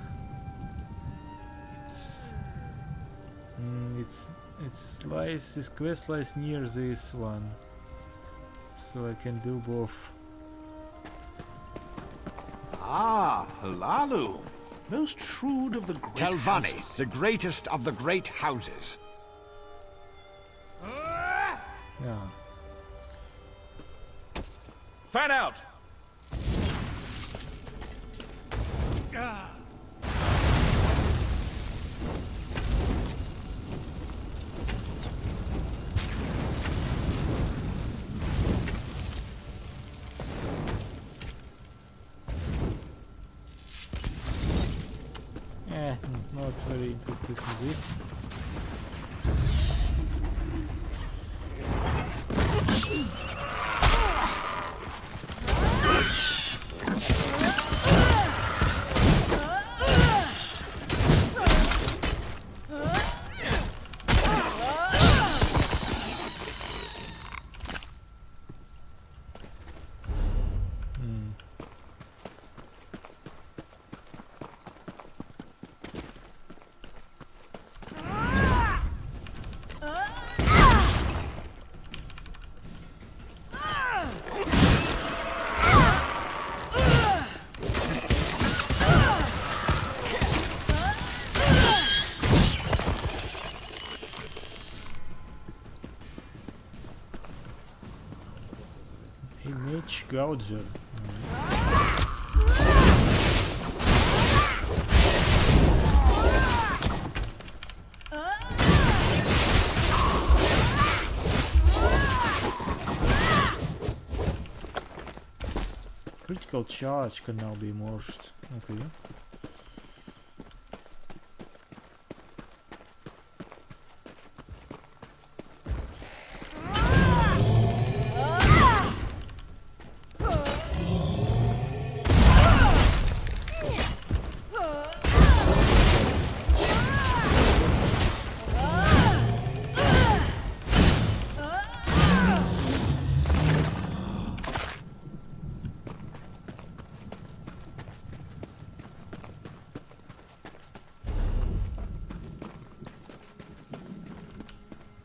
this quest lies near this one, so I can do both. Ah, Halalu, most shrewd of the great Telvanni, houses. the greatest of the great houses. Yeah. Fan out! Not very interested in this. Gouger. Critical charge can now be morphed. Okay.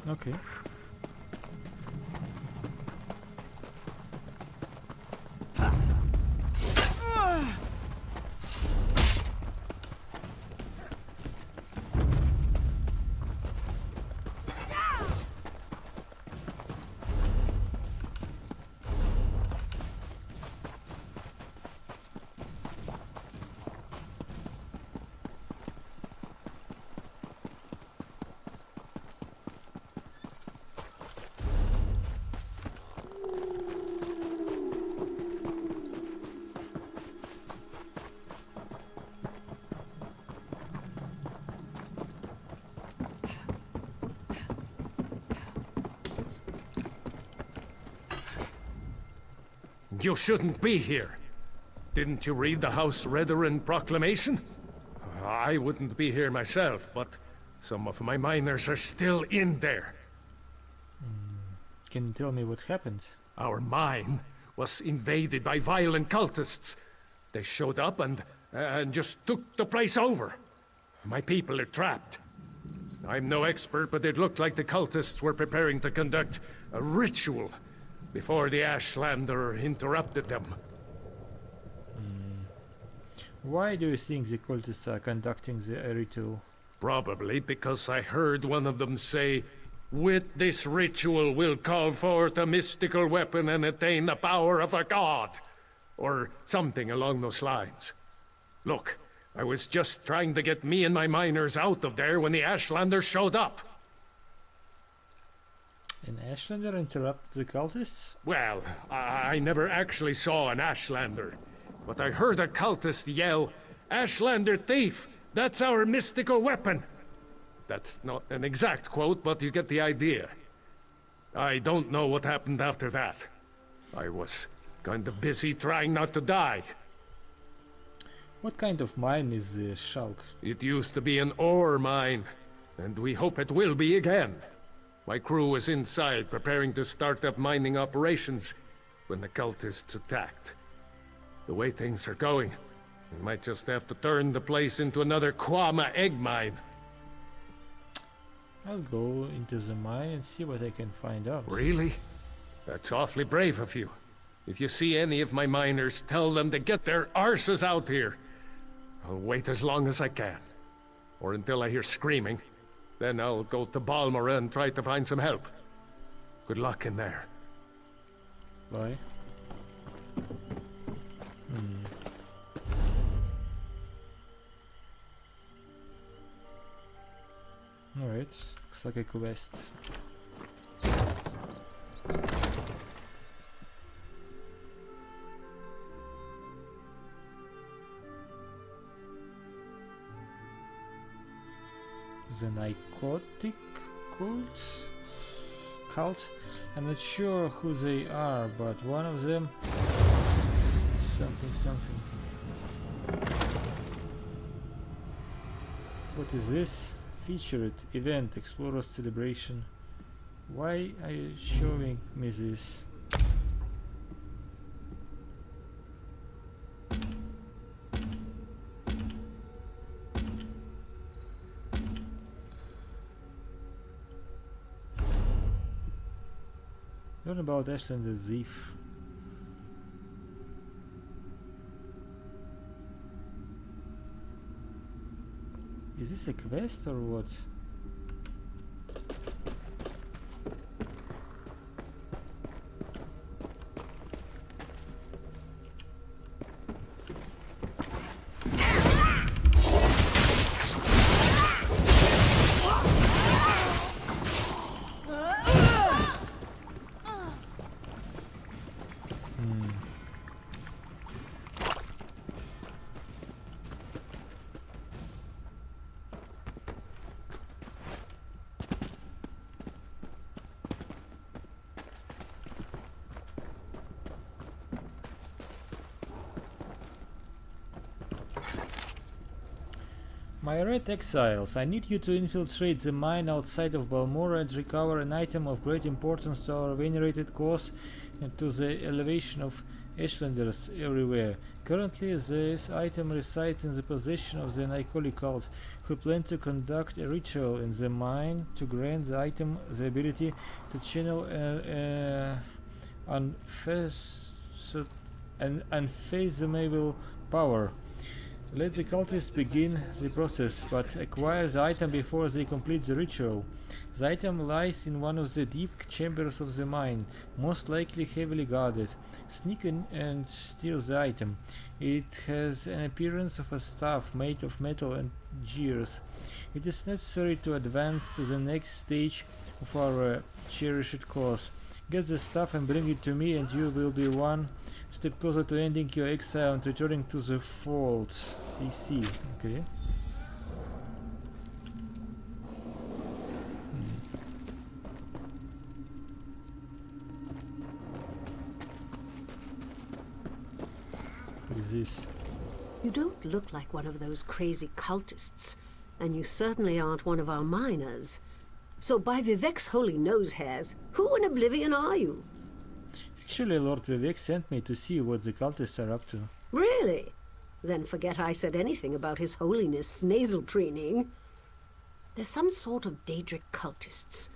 Okay. You shouldn't be here. Didn't you read the House Redarin proclamation? I wouldn't be here myself, but some of my miners are still in there. can you tell me what happened? Our mine was invaded by violent cultists. They showed up and just took the place over. My people are trapped. I'm no expert, but it looked like the cultists were preparing to conduct a ritual before the Ashlander interrupted them. Why do you think the cultists are conducting the ritual? Probably because I heard one of them say, "With this ritual we'll call forth a mystical weapon and attain the power of a god." Or something along those lines. Look, I was just trying to get me and my miners out of there when the Ashlander showed up. An Ashlander interrupted the cultists? Well, I never actually saw an Ashlander, but I heard a cultist yell, "Ashlander thief! That's our mystical weapon!" That's not an exact quote, but you get the idea. I don't know what happened after that. I was kind of busy trying not to die. What kind of mine is the Shulk? It used to be an ore mine, and we hope it will be again. My crew was inside preparing to start up mining operations when the cultists attacked. The way things are going, we might just have to turn the place into another Kwama egg mine. I'll go into the mine and see what I can find out. Really? That's awfully brave of you. If you see any of my miners, tell them to get their arses out here. I'll wait as long as I can. Or until I hear screaming. Then I'll go to Balmora and try to find some help. Good luck in there. Bye. Alright, looks like a quest. The narcotic cult? I'm not sure who they are, but one of them... something. What is this? Featured event, Explorers Celebration. Why are you showing me this? Learn about Ashland the Thief. Is this a quest or what? My red exiles, I need you to infiltrate the mine outside of Balmora and recover an item of great importance to our venerated cause and to the elevation of Ashlanders everywhere. Currently, this item resides in the possession of the Nikoli cult, who plan to conduct a ritual in the mine to grant the item the ability to channel an unfathomable power. Let the cultists begin the process, but acquire the item before they complete the ritual. The item lies in one of the deep chambers of the mine, most likely heavily guarded. Sneak in and steal the item. It has an appearance of a staff made of metal and gears. It is necessary to advance to the next stage of our cherished cause. Get the stuff and bring it to me, and you will be one step closer to ending your exile and returning to the fold. CC. Okay. Who is this? You don't look like one of those crazy cultists, and you certainly aren't one of our miners. So by Vivek's holy nose hairs, who in oblivion are you? Actually, Lord Vivek sent me to see what the cultists are up to. Really? Then forget I said anything about His Holiness' nasal preening. They're some sort of Daedric cultists.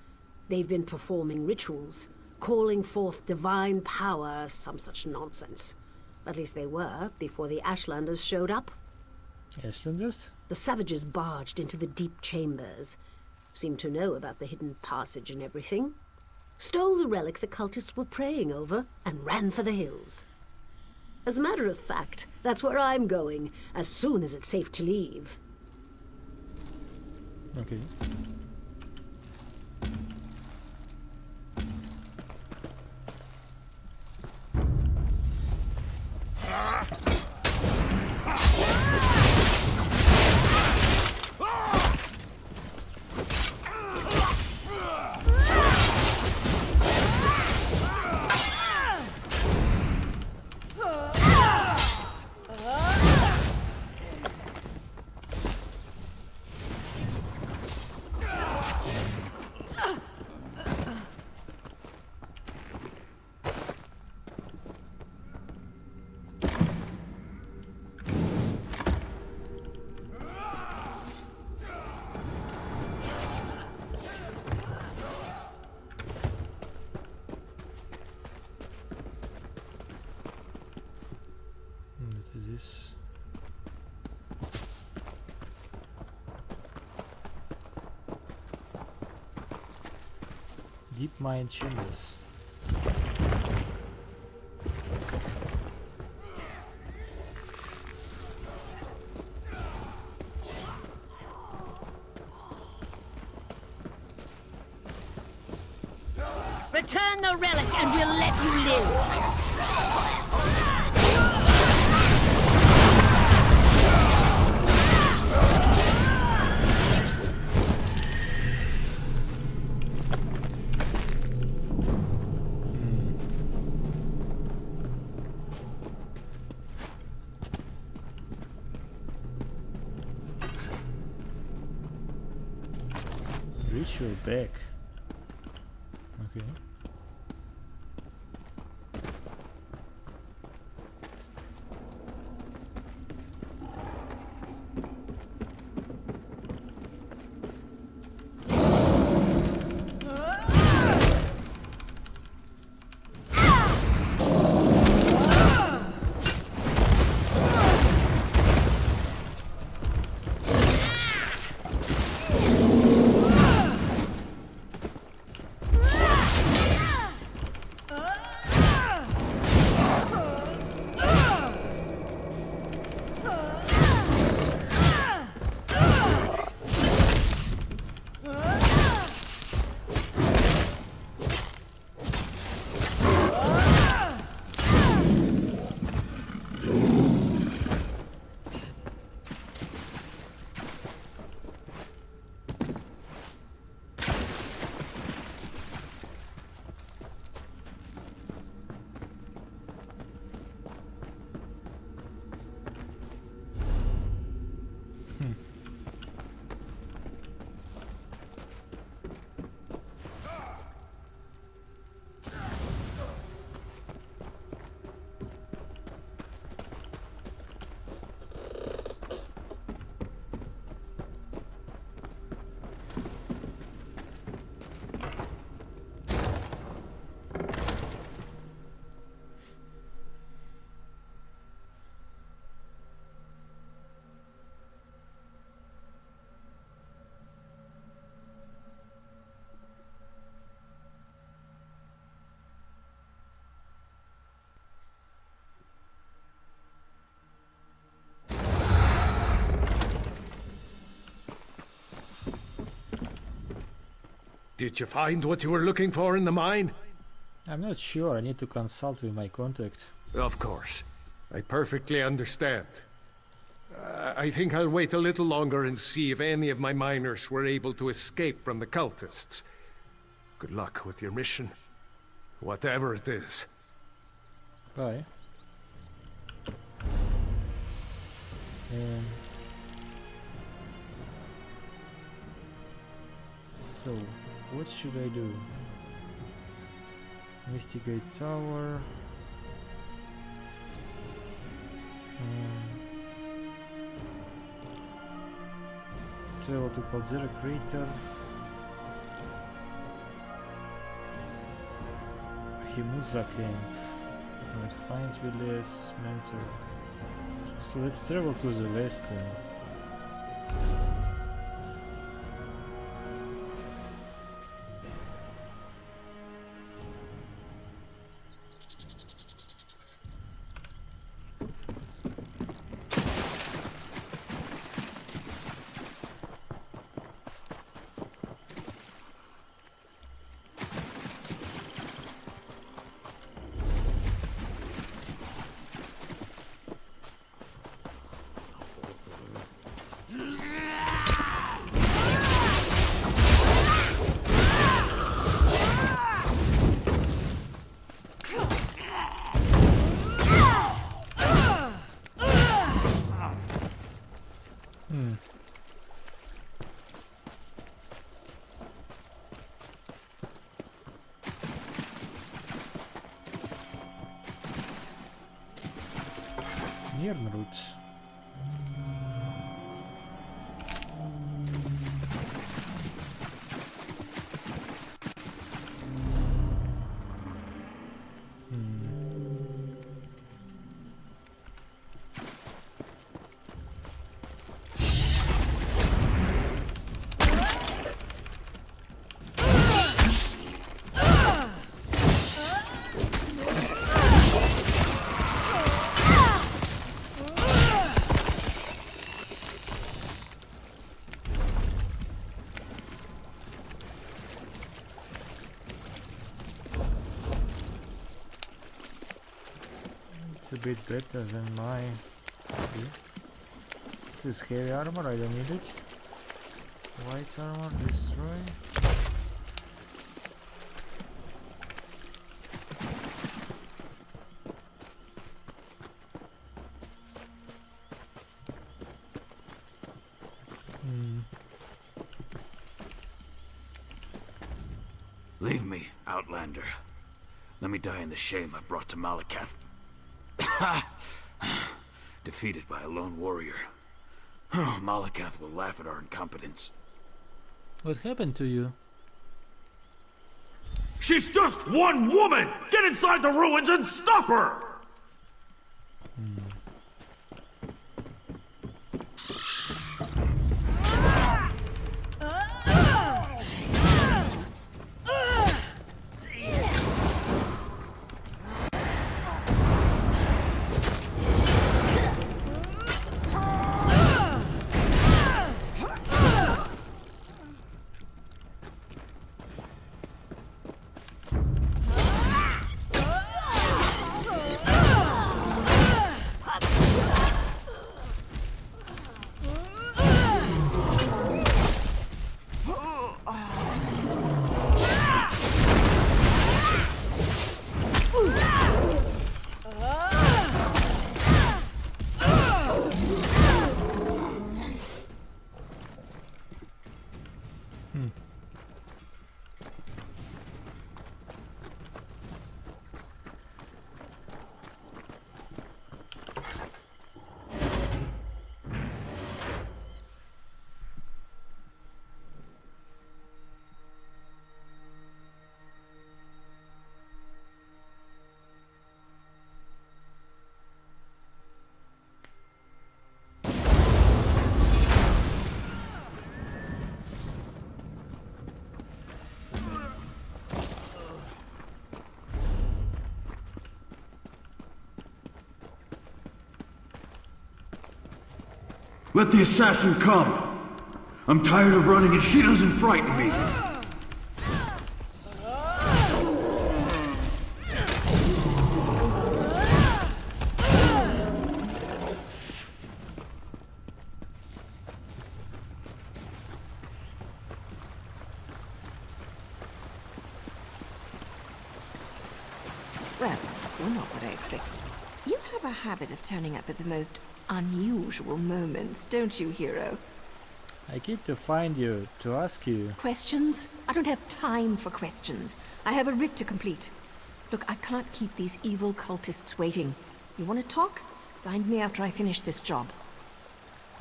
They've been performing rituals, calling forth divine power, some such nonsense. At least they were, before the Ashlanders showed up. Ashlanders? The savages barged into the deep chambers. Seemed to know about the hidden passage and everything. Stole the relic the cultists were praying over, and ran for the hills. As a matter of fact, that's where I'm going, as soon as it's safe to leave. Okay. What is this? Deep mine chambers. Return the relic and we'll let you live! Ritual back. Okay. Did you find what you were looking for in the mine? I'm not sure. I need to consult with my contact. Of course. I perfectly understand. I think I'll wait a little longer and see if any of my miners were able to escape from the cultists. Good luck with your mission. Whatever it is. Bye. So what should I do? Investigate tower. Travel to Caldera Crater. Himuza Camp. Right, find Viles mentor. So let's travel to the west then. Roots. A bit better than my. Okay. This is heavy armor, I don't need it. White armor, destroy. Leave me, Outlander. Let me die in the shame I've brought to Malakath. Defeated by a lone warrior. Malakath will laugh at our incompetence. What happened to you? She's just one woman! Get inside the ruins and stop her! Let the assassin come! I'm tired of running and she doesn't frighten me! Well, you're not what I expected. You have a habit of turning up at the most unusual moments, don't you, hero? I came to find you, to ask you. Questions? I don't have time for questions. I have a writ to complete. Look, I can't keep these evil cultists waiting. You want to talk? Find me after I finish this job.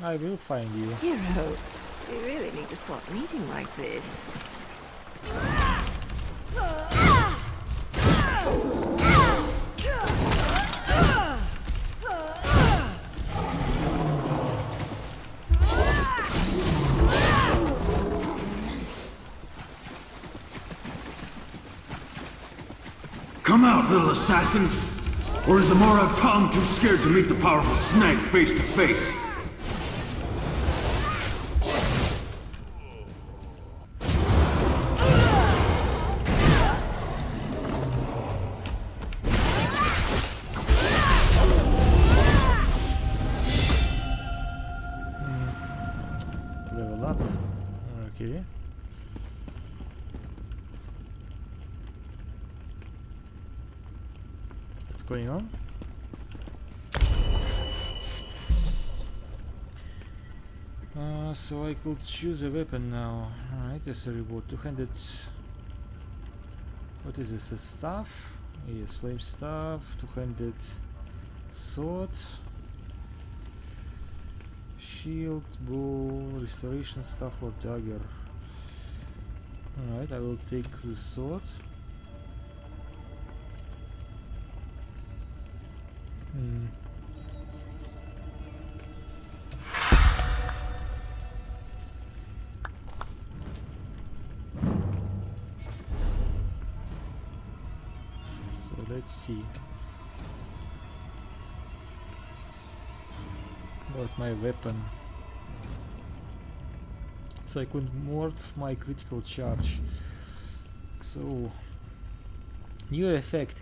I will find you. Hero, we really need to stop meeting like this. Come out, little assassin! Or is the Morag Tom too scared to meet the powerful snake face to face? Level up. Okay. What's going on? So I could choose a weapon now. Alright, as a reward. 200. What is this? A staff? Yes, flame staff. 200 sword. Shield, bow, restoration staff or dagger. Alright, I will take the sword. So let's see. About my weapon. So I could morph my critical charge. So new effect.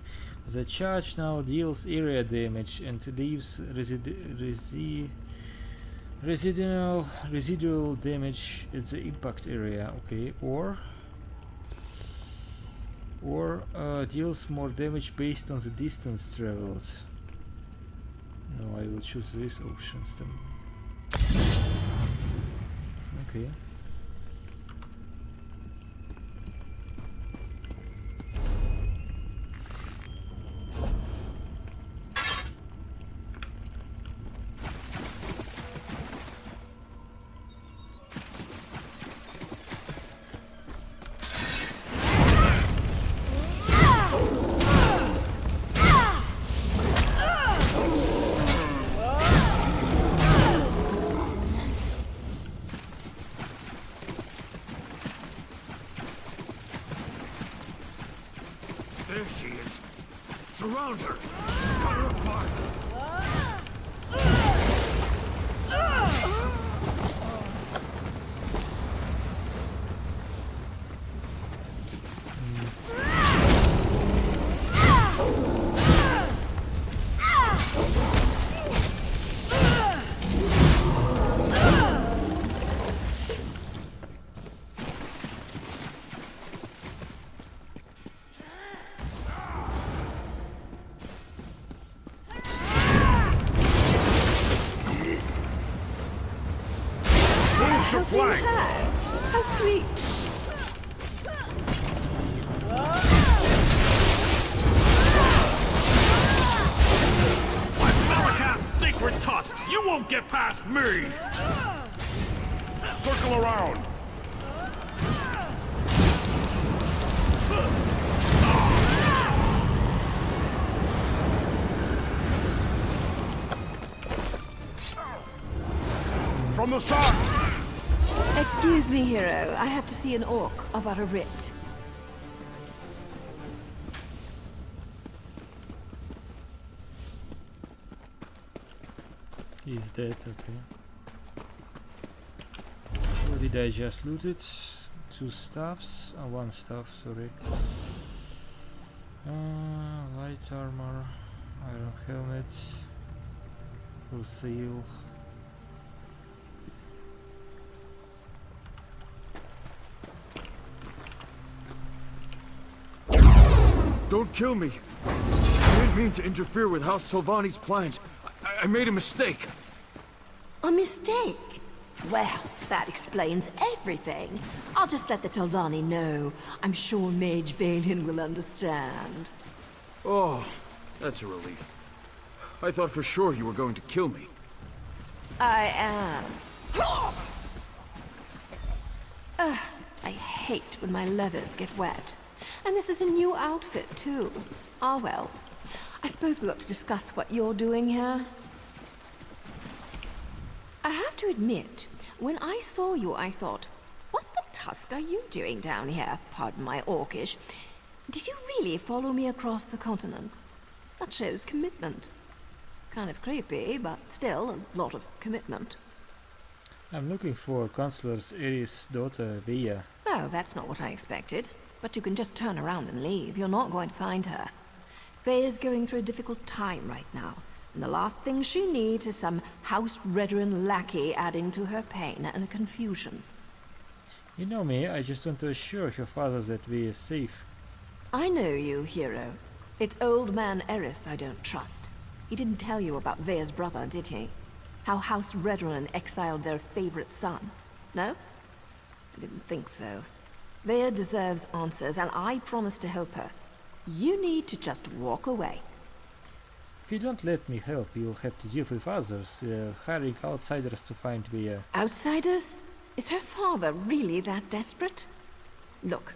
The charge now deals area damage and leaves residual damage at the impact area. Okay, or deals more damage based on the distance traveled. No, I will choose these options then. Okay. There she is. Surround her. Cut her apart. Flank. How sweet. With Malakath's sacred tusks, you won't get past me! Circle around. From the side! Excuse me, hero. I have to see an orc about a writ. He's dead, okay. What did I just loot it? 2 staffs? One staff, sorry. Light armor, iron helmet, full sail. Don't kill me! I didn't mean to interfere with House Tolvani's plans. I made a mistake. A mistake? Well, that explains everything. I'll just let the Telvanni know. I'm sure Mage Valian will understand. Oh, that's a relief. I thought for sure you were going to kill me. I am. I hate when my leathers get wet. And this is a new outfit, too. Ah, well. I suppose we ought to discuss what you're doing here. I have to admit, when I saw you, I thought, what the tusk are you doing down here? Pardon my Orcish. Did you really follow me across the continent? That shows commitment. Kind of creepy, but still a lot of commitment. I'm looking for Councillor Aries' daughter, Via. Oh, that's not what I expected. But you can just turn around and leave. You're not going to find her. Veya's going through a difficult time right now. And the last thing she needs is some house-veteran lackey adding to her pain and confusion. You know me, I just want to assure your father that Via is safe. I know you, hero. It's old man Aries I don't trust. He didn't tell you about Veya's brother, did he? How House Redron exiled their favorite son. No? I didn't think so. Veya deserves answers, and I promise to help her. You need to just walk away. If you don't let me help, you'll have to deal with others, hiring outsiders to find Via. Outsiders? Is her father really that desperate? Look,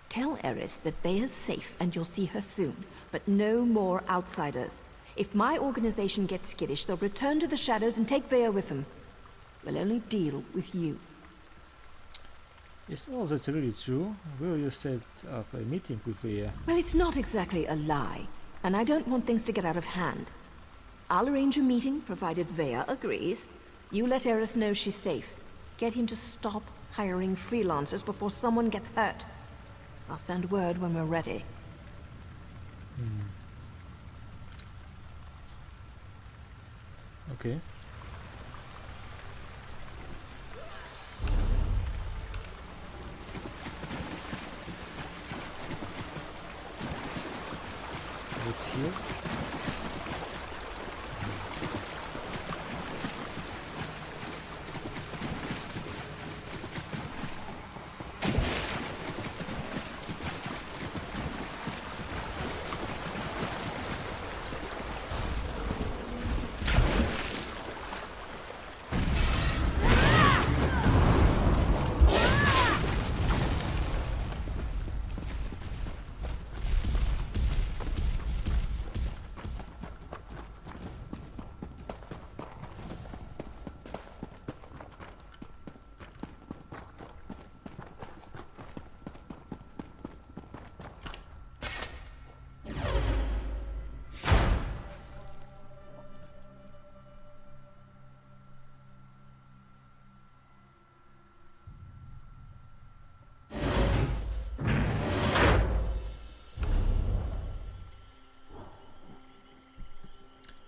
tell Aries that Veya's safe and you'll see her soon, but no more outsiders. If my organization gets skittish, they'll return to the shadows and take Veya with them. We'll only deal with you. Is all that really true? Will you set up a meeting with Via? Well, it's not exactly a lie, and I don't want things to get out of hand. I'll arrange a meeting, provided Veya agrees. You let Aries know she's safe. Get him to stop hiring freelancers before someone gets hurt. I'll send word when we're ready. Okay. What's here?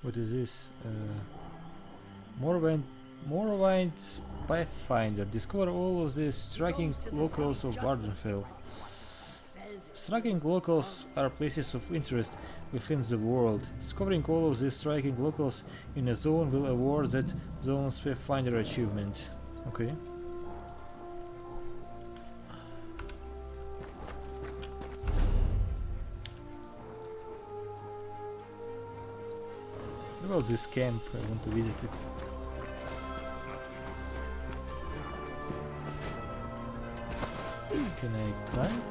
What is this? Morrowind Pathfinder. Discover all of the striking locales of Wardenfell. Striking locales are places of interest within the world. Discovering all of these striking locales in a zone will award that zone's Pathfinder achievement. Okay. What about this camp? I want to visit it. Can I climb?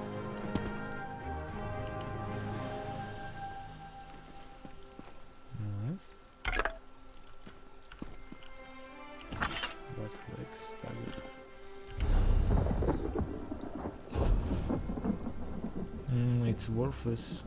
Alright. What legs? It's worthless.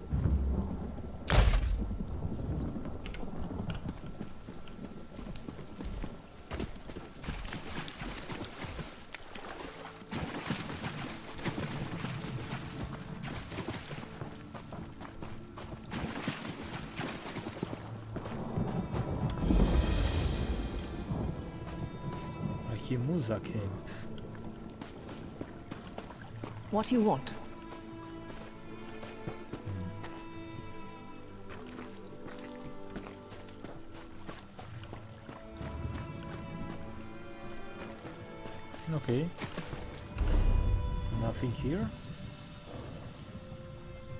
Musa camp. What do you want? Okay. Nothing here.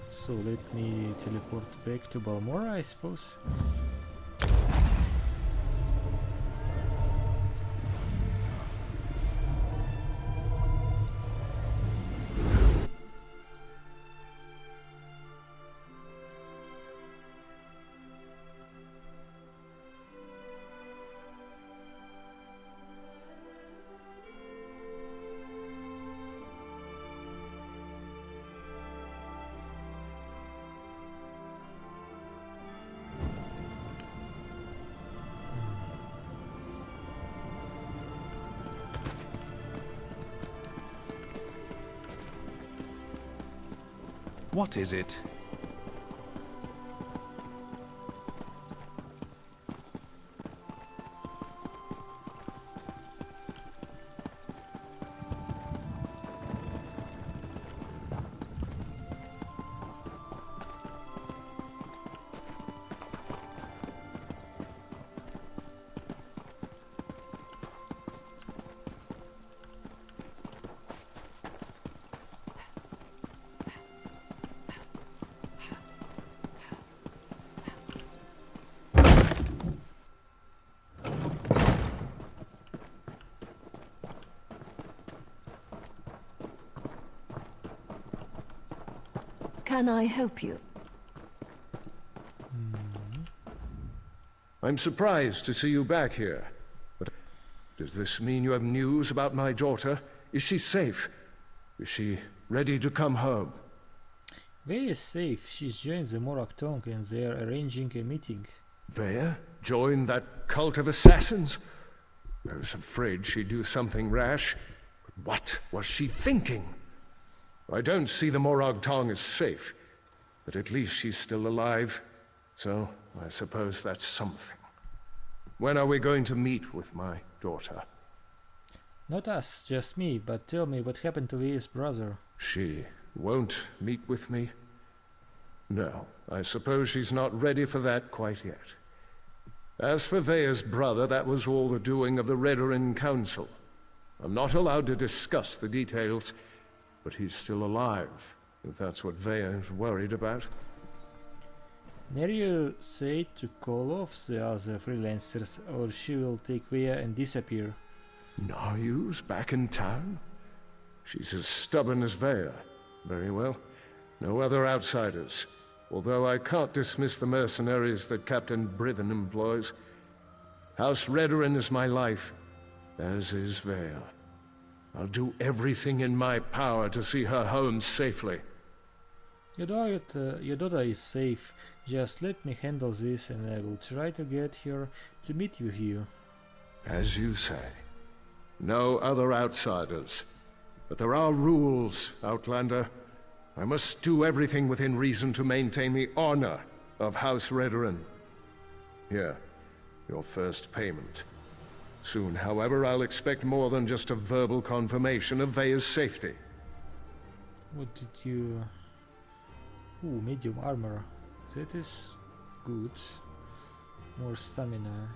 So let me teleport back to Balmora, I suppose. What is it? Can I help you? I'm surprised to see you back here. But does this mean you have news about my daughter? Is she safe? Is she ready to come home? Vey is safe. She's joined the Morag Tongue and they're arranging a meeting. Veya? Join that cult of assassins? I was afraid she'd do something rash. But what was she thinking? I don't see the Morag Tongue as safe, but at least she's still alive, so I suppose that's something. When are we going to meet with my daughter? Not us, just me, but tell me what happened to Vey's brother. She won't meet with me? No, I suppose she's not ready for that quite yet. As for Veya's brother, that was all the doing of the Redoran Council. I'm not allowed to discuss the details, but he's still alive, if that's what Veya is worried about. Nerio said to call off the other freelancers, or she will take Veya and disappear. Naryu's back in town? She's as stubborn as Veya. Very well. No other outsiders. Although I can't dismiss the mercenaries that Captain Brithen employs. House Redoran is my life, as is Veya. I'll do everything in my power to see her home safely. Your daughter is safe. Just let me handle this and I will try to get her to meet with you. As you say. No other outsiders. But there are rules, Outlander. I must do everything within reason to maintain the honor of House Redoran. Here, your first payment. Soon, however, I'll expect more than just a verbal confirmation of Veya's safety. What did you... Ooh, medium armor. That is good. More stamina.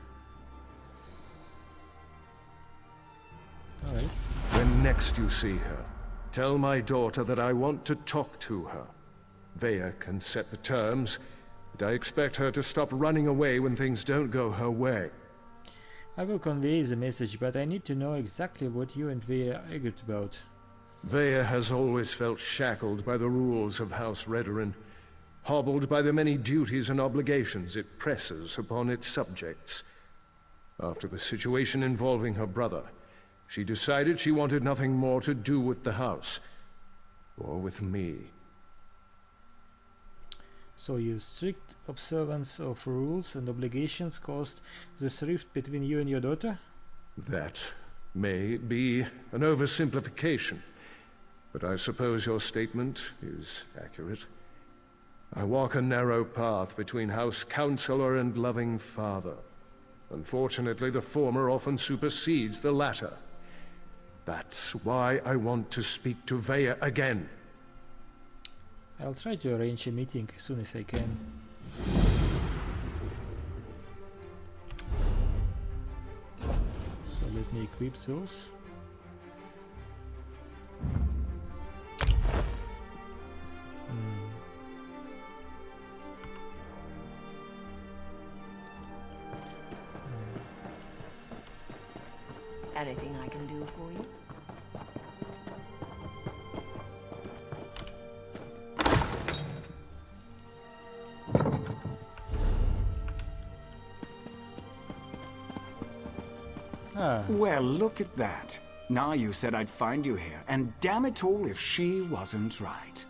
Alright. When next you see her, tell my daughter that I want to talk to her. Veya can set the terms, but I expect her to stop running away when things don't go her way. I will convey the message, but I need to know exactly what you and Veya argued about. Veya has always felt shackled by the rules of House Redoran, hobbled by the many duties and obligations it presses upon its subjects. After the situation involving her brother, she decided she wanted nothing more to do with the house, or with me. So your strict observance of rules and obligations caused this rift between you and your daughter? That may be an oversimplification, but I suppose your statement is accurate. I walk a narrow path between House Councillor and loving father. Unfortunately, the former often supersedes the latter. That's why I want to speak to Veya again. I'll try to arrange a meeting as soon as I can. So let me equip those. Anything I can do for you? Well, look at that. Now you said I'd find you here, and damn it all if she wasn't right.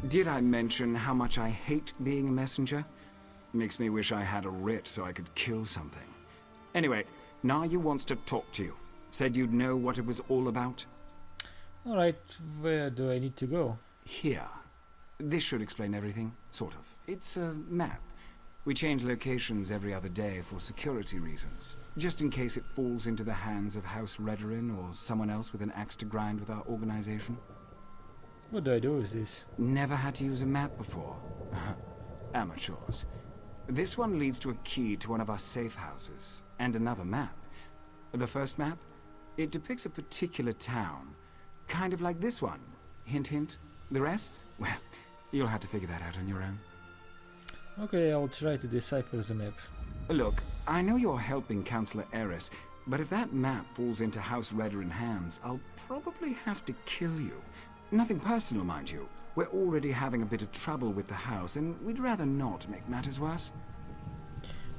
Did I mention how much I hate being a messenger? Makes me wish I had a writ so I could kill something. Anyway, Nayu wants to talk to you. Said you'd know what it was all about. Alright, where do I need to go? Here. This should explain everything, sort of. It's a map. We change locations every other day for security reasons, just in case it falls into the hands of House Redoran or someone else with an axe to grind with our organization. What do I do with this? Never had to use a map before. Amateurs. This one leads to a key to one of our safe houses, and another map. The first map? It depicts a particular town, kind of like this one. Hint, hint. The rest? Well, you'll have to figure that out on your own. Okay, I'll try to decipher the map. Look, I know you're helping Councillor Aries, but if that map falls into House Redoran hands, I'll probably have to kill you. Nothing personal, mind you. We're already having a bit of trouble with the house, and we'd rather not make matters worse.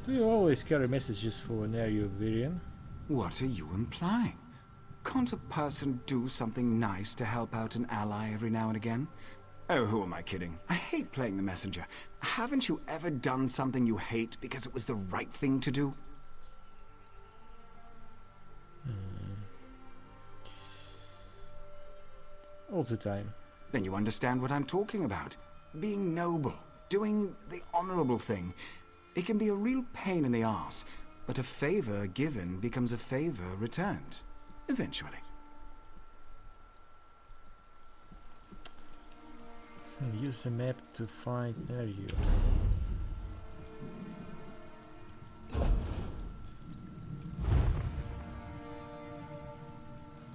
Do you always carry messages for Nerio Virian? What are you implying? Can't a person do something nice to help out an ally every now and again? Oh, who am I kidding? I hate playing the messenger. Haven't you ever done something you hate because it was the right thing to do? All the time. Then you understand what I'm talking about. Being noble, doing the honorable thing. It can be a real pain in the arse, but a favor given becomes a favor returned. Eventually. Use the map to find Nerio.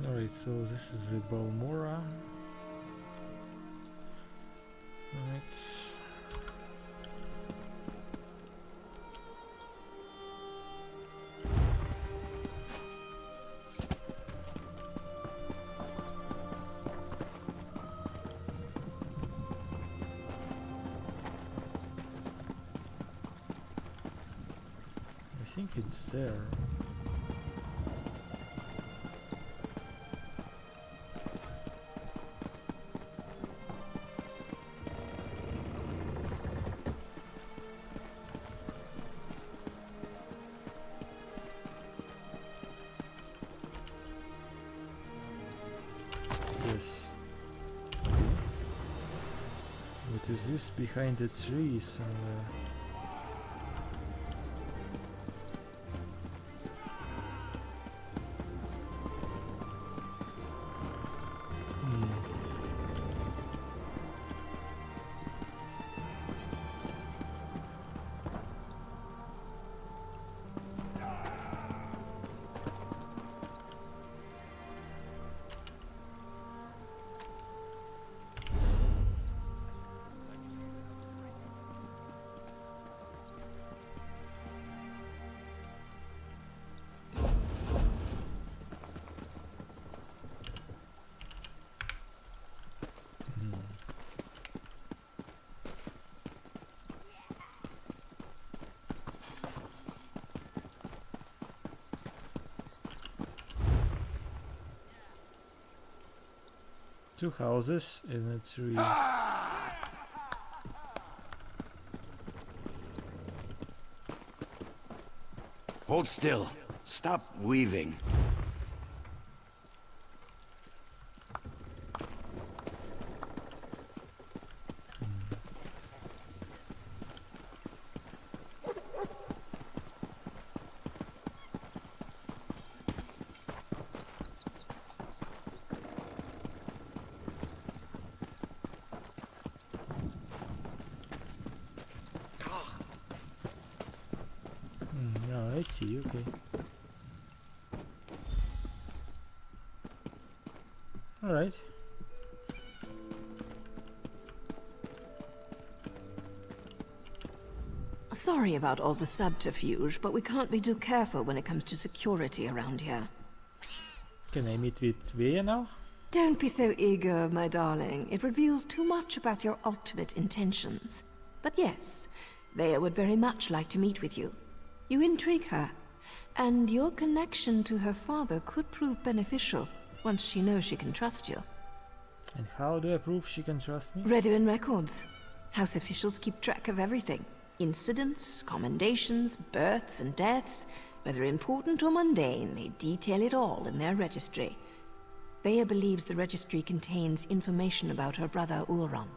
Alright, so this is the Balmora. Alright. I think it's there. Yes. What is this behind the trees? Two houses and a tree. Hold still. Stop weaving. I see, okay. Alright. Sorry about all the subterfuge, but we can't be too careful when it comes to security around here. Can I meet with Vea now? Don't be so eager, my darling. It reveals too much about your ultimate intentions. But yes, Vea would very much like to meet with you. You intrigue her, and your connection to her father could prove beneficial once she knows she can trust you. And how do I prove she can trust me? Redoin records. House officials keep track of everything. Incidents, commendations, births and deaths. Whether important or mundane, they detail it all in their registry. Vea believes the registry contains information about her brother Ulron.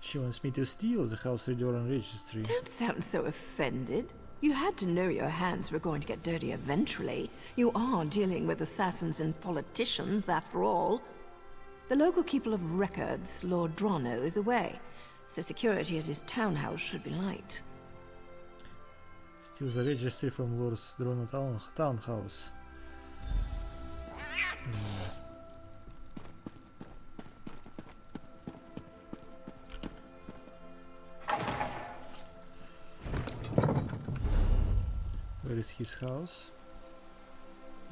She wants me to steal the House Redoran registry. Don't sound so offended. You had to know your hands were going to get dirty eventually. You are dealing with assassins and politicians, after all. The local keeper of records, Lord Drano, is away, so security at his townhouse should be light. Steal the registry from Lord Drano townhouse. Where is his house?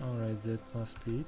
Alright, that must be it.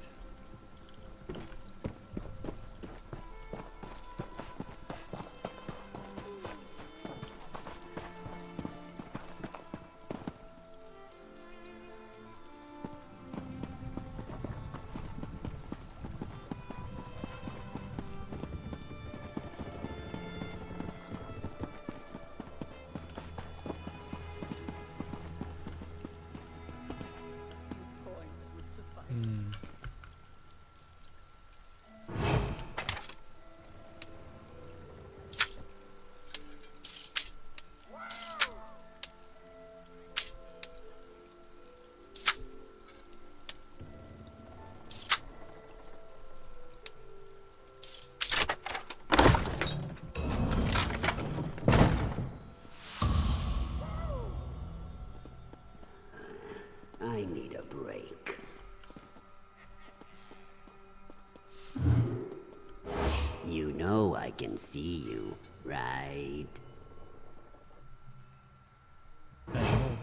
I need a break. You know I can see you, right? I know.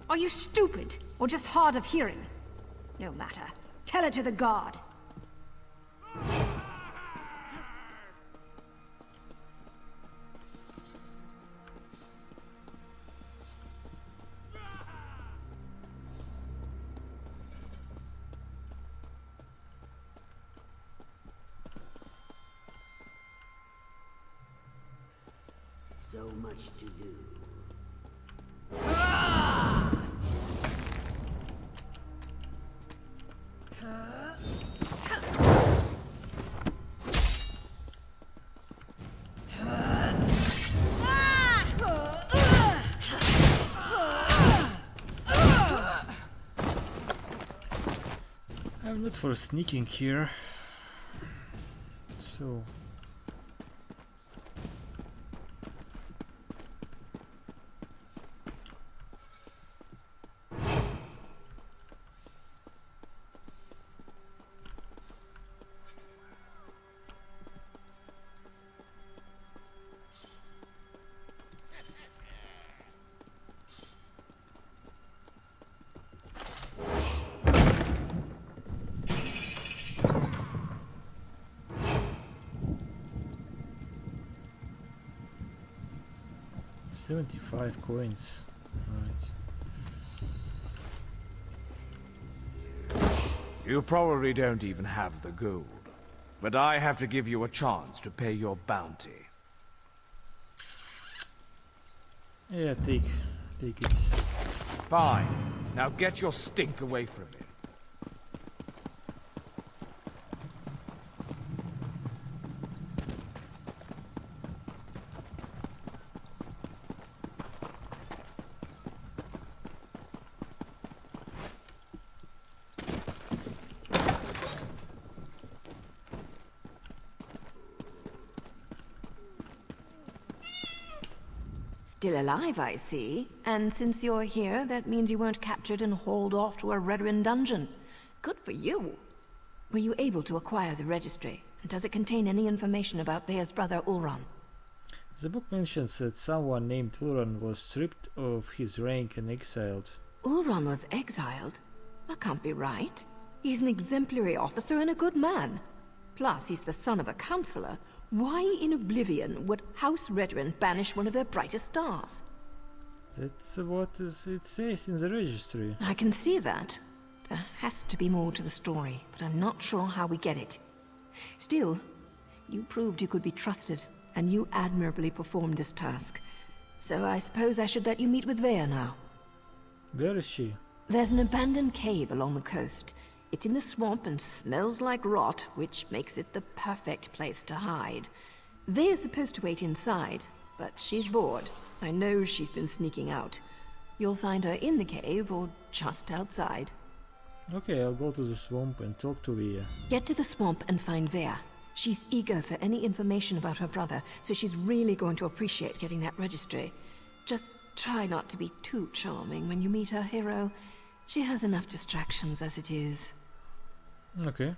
Are you stupid, or just hard of hearing? No matter. Tell it to the guard. So much to do. I'm not for sneaking here. So $75 coins. Right. You probably don't even have the gold, but I have to give you a chance to pay your bounty. Yeah, take it. Fine. Now get your stink away from me. still alive, I see. And since you're here, that means you weren't captured and hauled off to a Redoran dungeon. Good for you. Were you able to acquire the registry? And does it contain any information about Vea's brother Ulron? The book mentions that someone named Ulron was stripped of his rank and exiled. Ulron was exiled? That can't be right. He's an exemplary officer and a good man. Plus, he's the son of a councillor. Why in oblivion would House Redoran banish one of their brightest stars? That's what it says in the registry. I can see that. There has to be more to the story, but I'm not sure how we get it. Still, you proved you could be trusted, and you admirably performed this task. So I suppose I should let you meet with Vea now. Where is she? There's an abandoned cave along the coast. It's in the swamp and smells like rot, which makes it the perfect place to hide. Vea's supposed to wait inside, but she's bored. I know she's been sneaking out. You'll find her in the cave or just outside. Okay, I'll go to the swamp and talk to Vea. Get to the swamp and find Vea. She's eager for any information about her brother, so she's really going to appreciate getting that registry. Just try not to be too charming when you meet her hero. She has enough distractions as it is. Okay.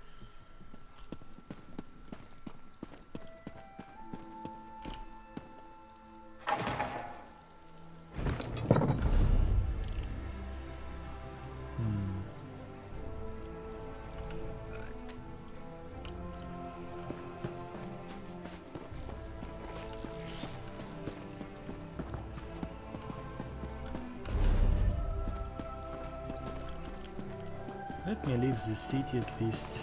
Let me leave the city at least.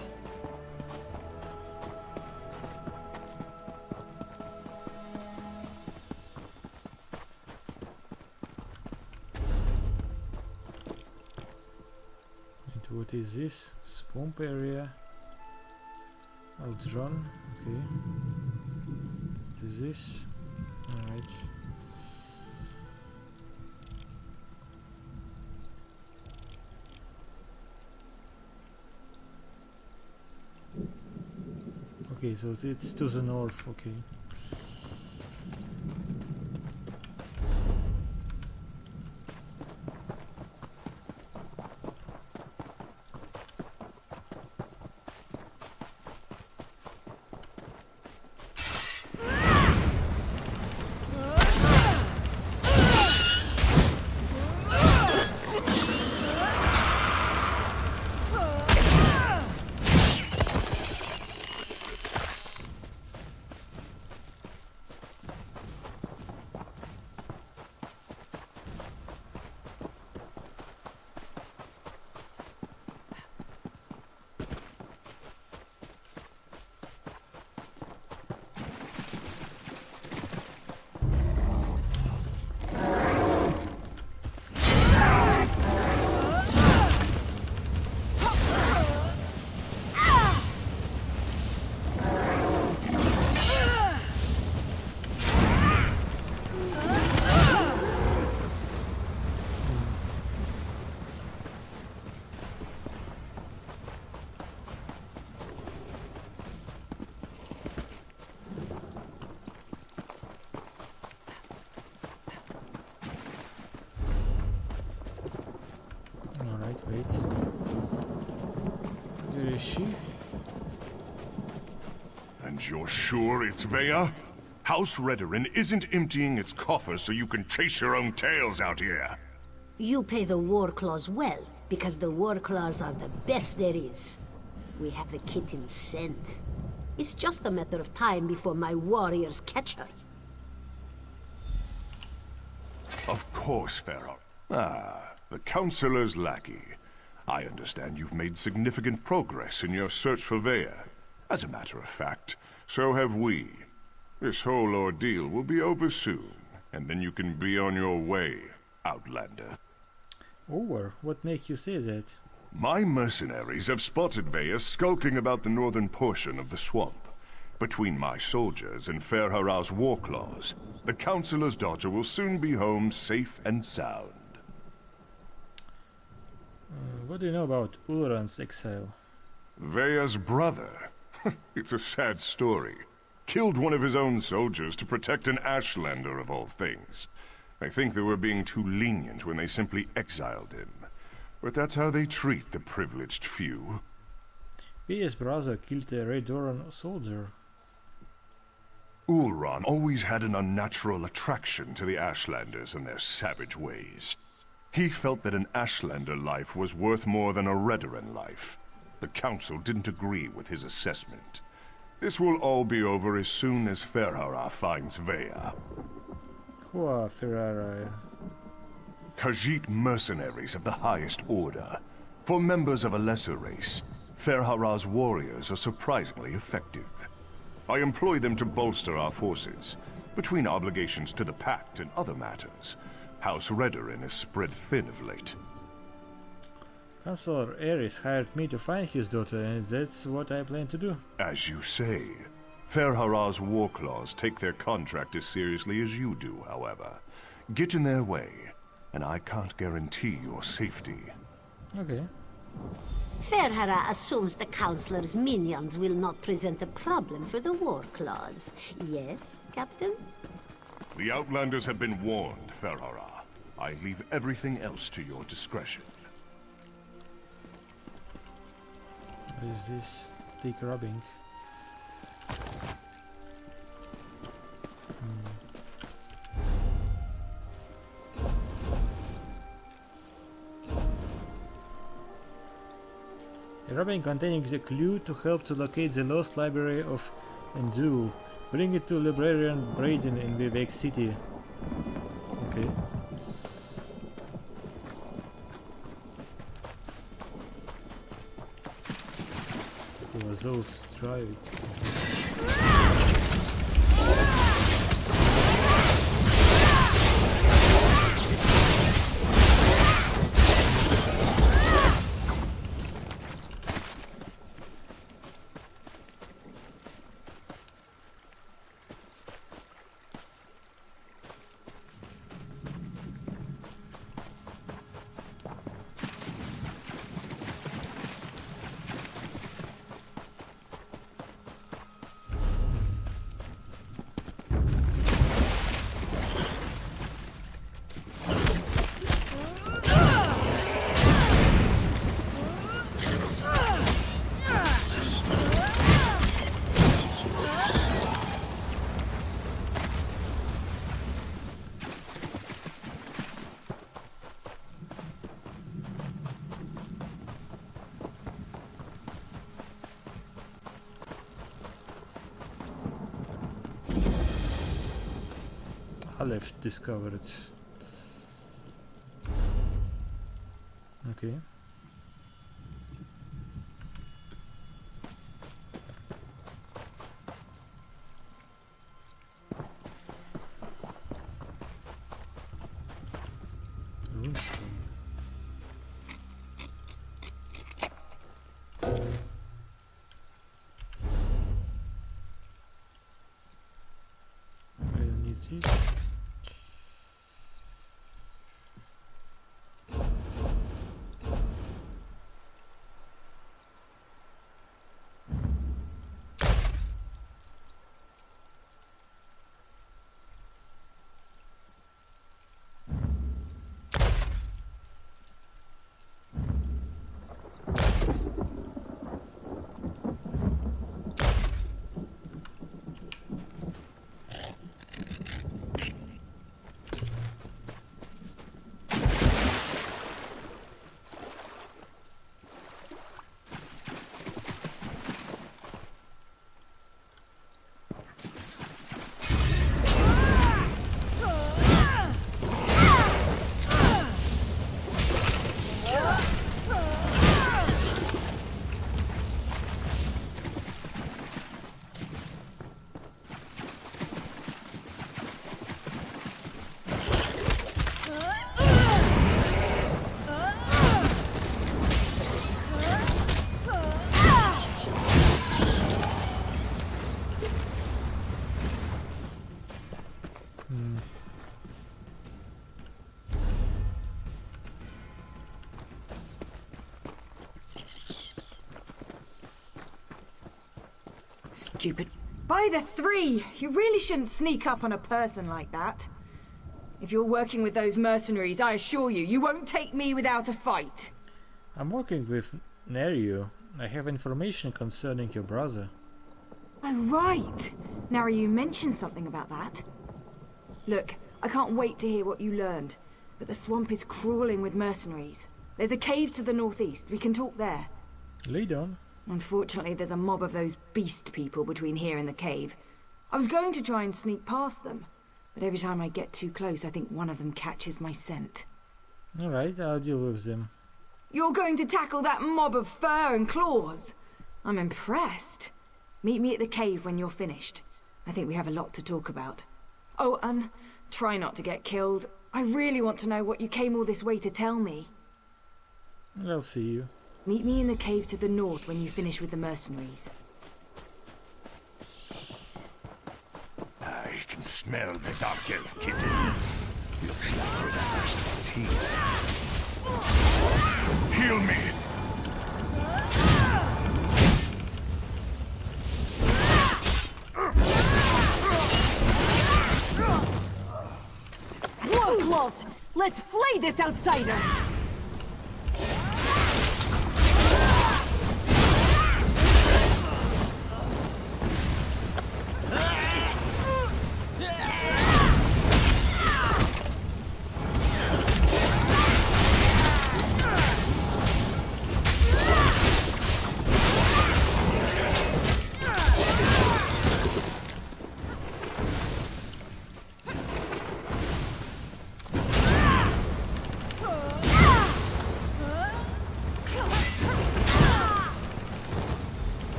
And what is this? Swamp area. Outrun. Okay. What is this? Alright. Okay, so it's to the north, okay. Wait. Where is she? And you're sure it's Vea? House Redoran isn't emptying its coffers so you can chase your own tails out here. You pay the war claws well, because the war claws are the best there is. We have the kitten scent. It's just a matter of time before my warriors catch her. Of course, Pharaoh. Ah, the Councillor's lackey. I understand you've made significant progress in your search for Vea. As a matter of fact, so have we. This whole ordeal will be over soon, and then you can be on your way, Outlander. Over? What makes you say that? My mercenaries have spotted Vea skulking about the northern portion of the swamp. Between my soldiers and Fair Hara's war claws, the Councillor's daughter will soon be home safe and sound. What do you know about Ulron's exile? Vea's brother. It's a sad story. Killed one of his own soldiers to protect an Ashlander of all things. I think they were being too lenient when they simply exiled him. But that's how they treat the privileged few. Vea's brother killed a Redoran soldier. Ulran always had an unnatural attraction to the Ashlanders and their savage ways. He felt that an Ashlander life was worth more than a Redoran life. The Council didn't agree with his assessment. This will all be over as soon as Ferhara finds Vea. Who are Ferhara? Khajiit mercenaries of the highest order. For members of a lesser race, Ferhara's warriors are surprisingly effective. I employ them to bolster our forces. Between obligations to the Pact and other matters, House Redoran is spread thin of late. Councillor Aries hired me to find his daughter, and that's what I plan to do. As you say. Ferhara's war claws take their contract as seriously as you do, however. Get in their way, and I can't guarantee your safety. Okay. Ferhara assumes the Councillor's minions will not present a problem for the war clause. Yes, Captain? The Outlanders have been warned, Ferhara. I leave everything else to your discretion. What is this? Take rubbing. A rubbing containing the clue to help to locate the lost library of Endul. Bring it to Librarian Braden in Vivek City. Okay. Who are those driving? Aleph discovered. Okay. I don't need this. Stupid. By the three! You really shouldn't sneak up on a person like that. If you're working with those mercenaries, I assure you, you won't take me without a fight. I'm working with Nerio. I have information concerning your brother. Oh, right. Nary mentioned something about that. Look, I can't wait to hear what you learned, but the swamp is crawling with mercenaries. There's a cave to the northeast. We can talk there. Lead on. Unfortunately, there's a mob of those beast people between here and the cave. I was going to try and sneak past them, but every time I get too close, I think one of them catches my scent. Alright, I'll deal with them. You're going to tackle that mob of fur and claws? I'm impressed. Meet me at the cave when you're finished. I think we have a lot to talk about. Oh, and try not to get killed. I really want to know what you came all this way to tell me. I'll see you. Meet me in the cave to the north when you finish with the mercenaries. I can smell the dark elf kitten. Looks like we're the first ones here. Heal me! Whoa, close! Let's flay this outsider!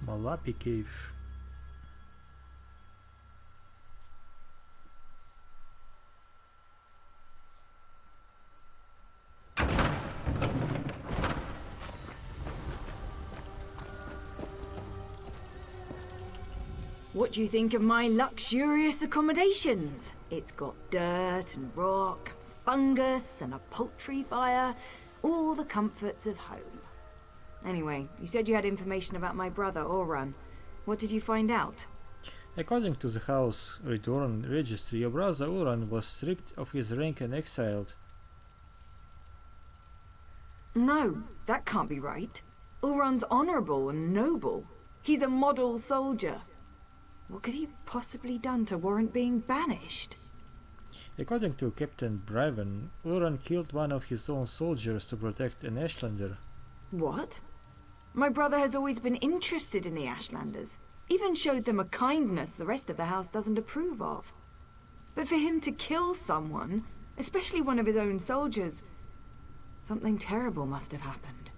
Malapi Cave. What do you think of my luxurious accommodations? It's got dirt and rock, fungus and a poultry fire, all the comforts of home. Anyway, you said you had information about my brother, Oran. What did you find out? According to the house return registry, your brother Oran was stripped of his rank and exiled. No, that can't be right. Oran's honorable and noble. He's a model soldier. What could he have possibly done to warrant being banished? According to Captain Briven, Oran killed one of his own soldiers to protect an Ashlander. What? My brother has always been interested in the Ashlanders. Even showed them a kindness the rest of the house doesn't approve of. But for him to kill someone, especially one of his own soldiers, something terrible must have happened.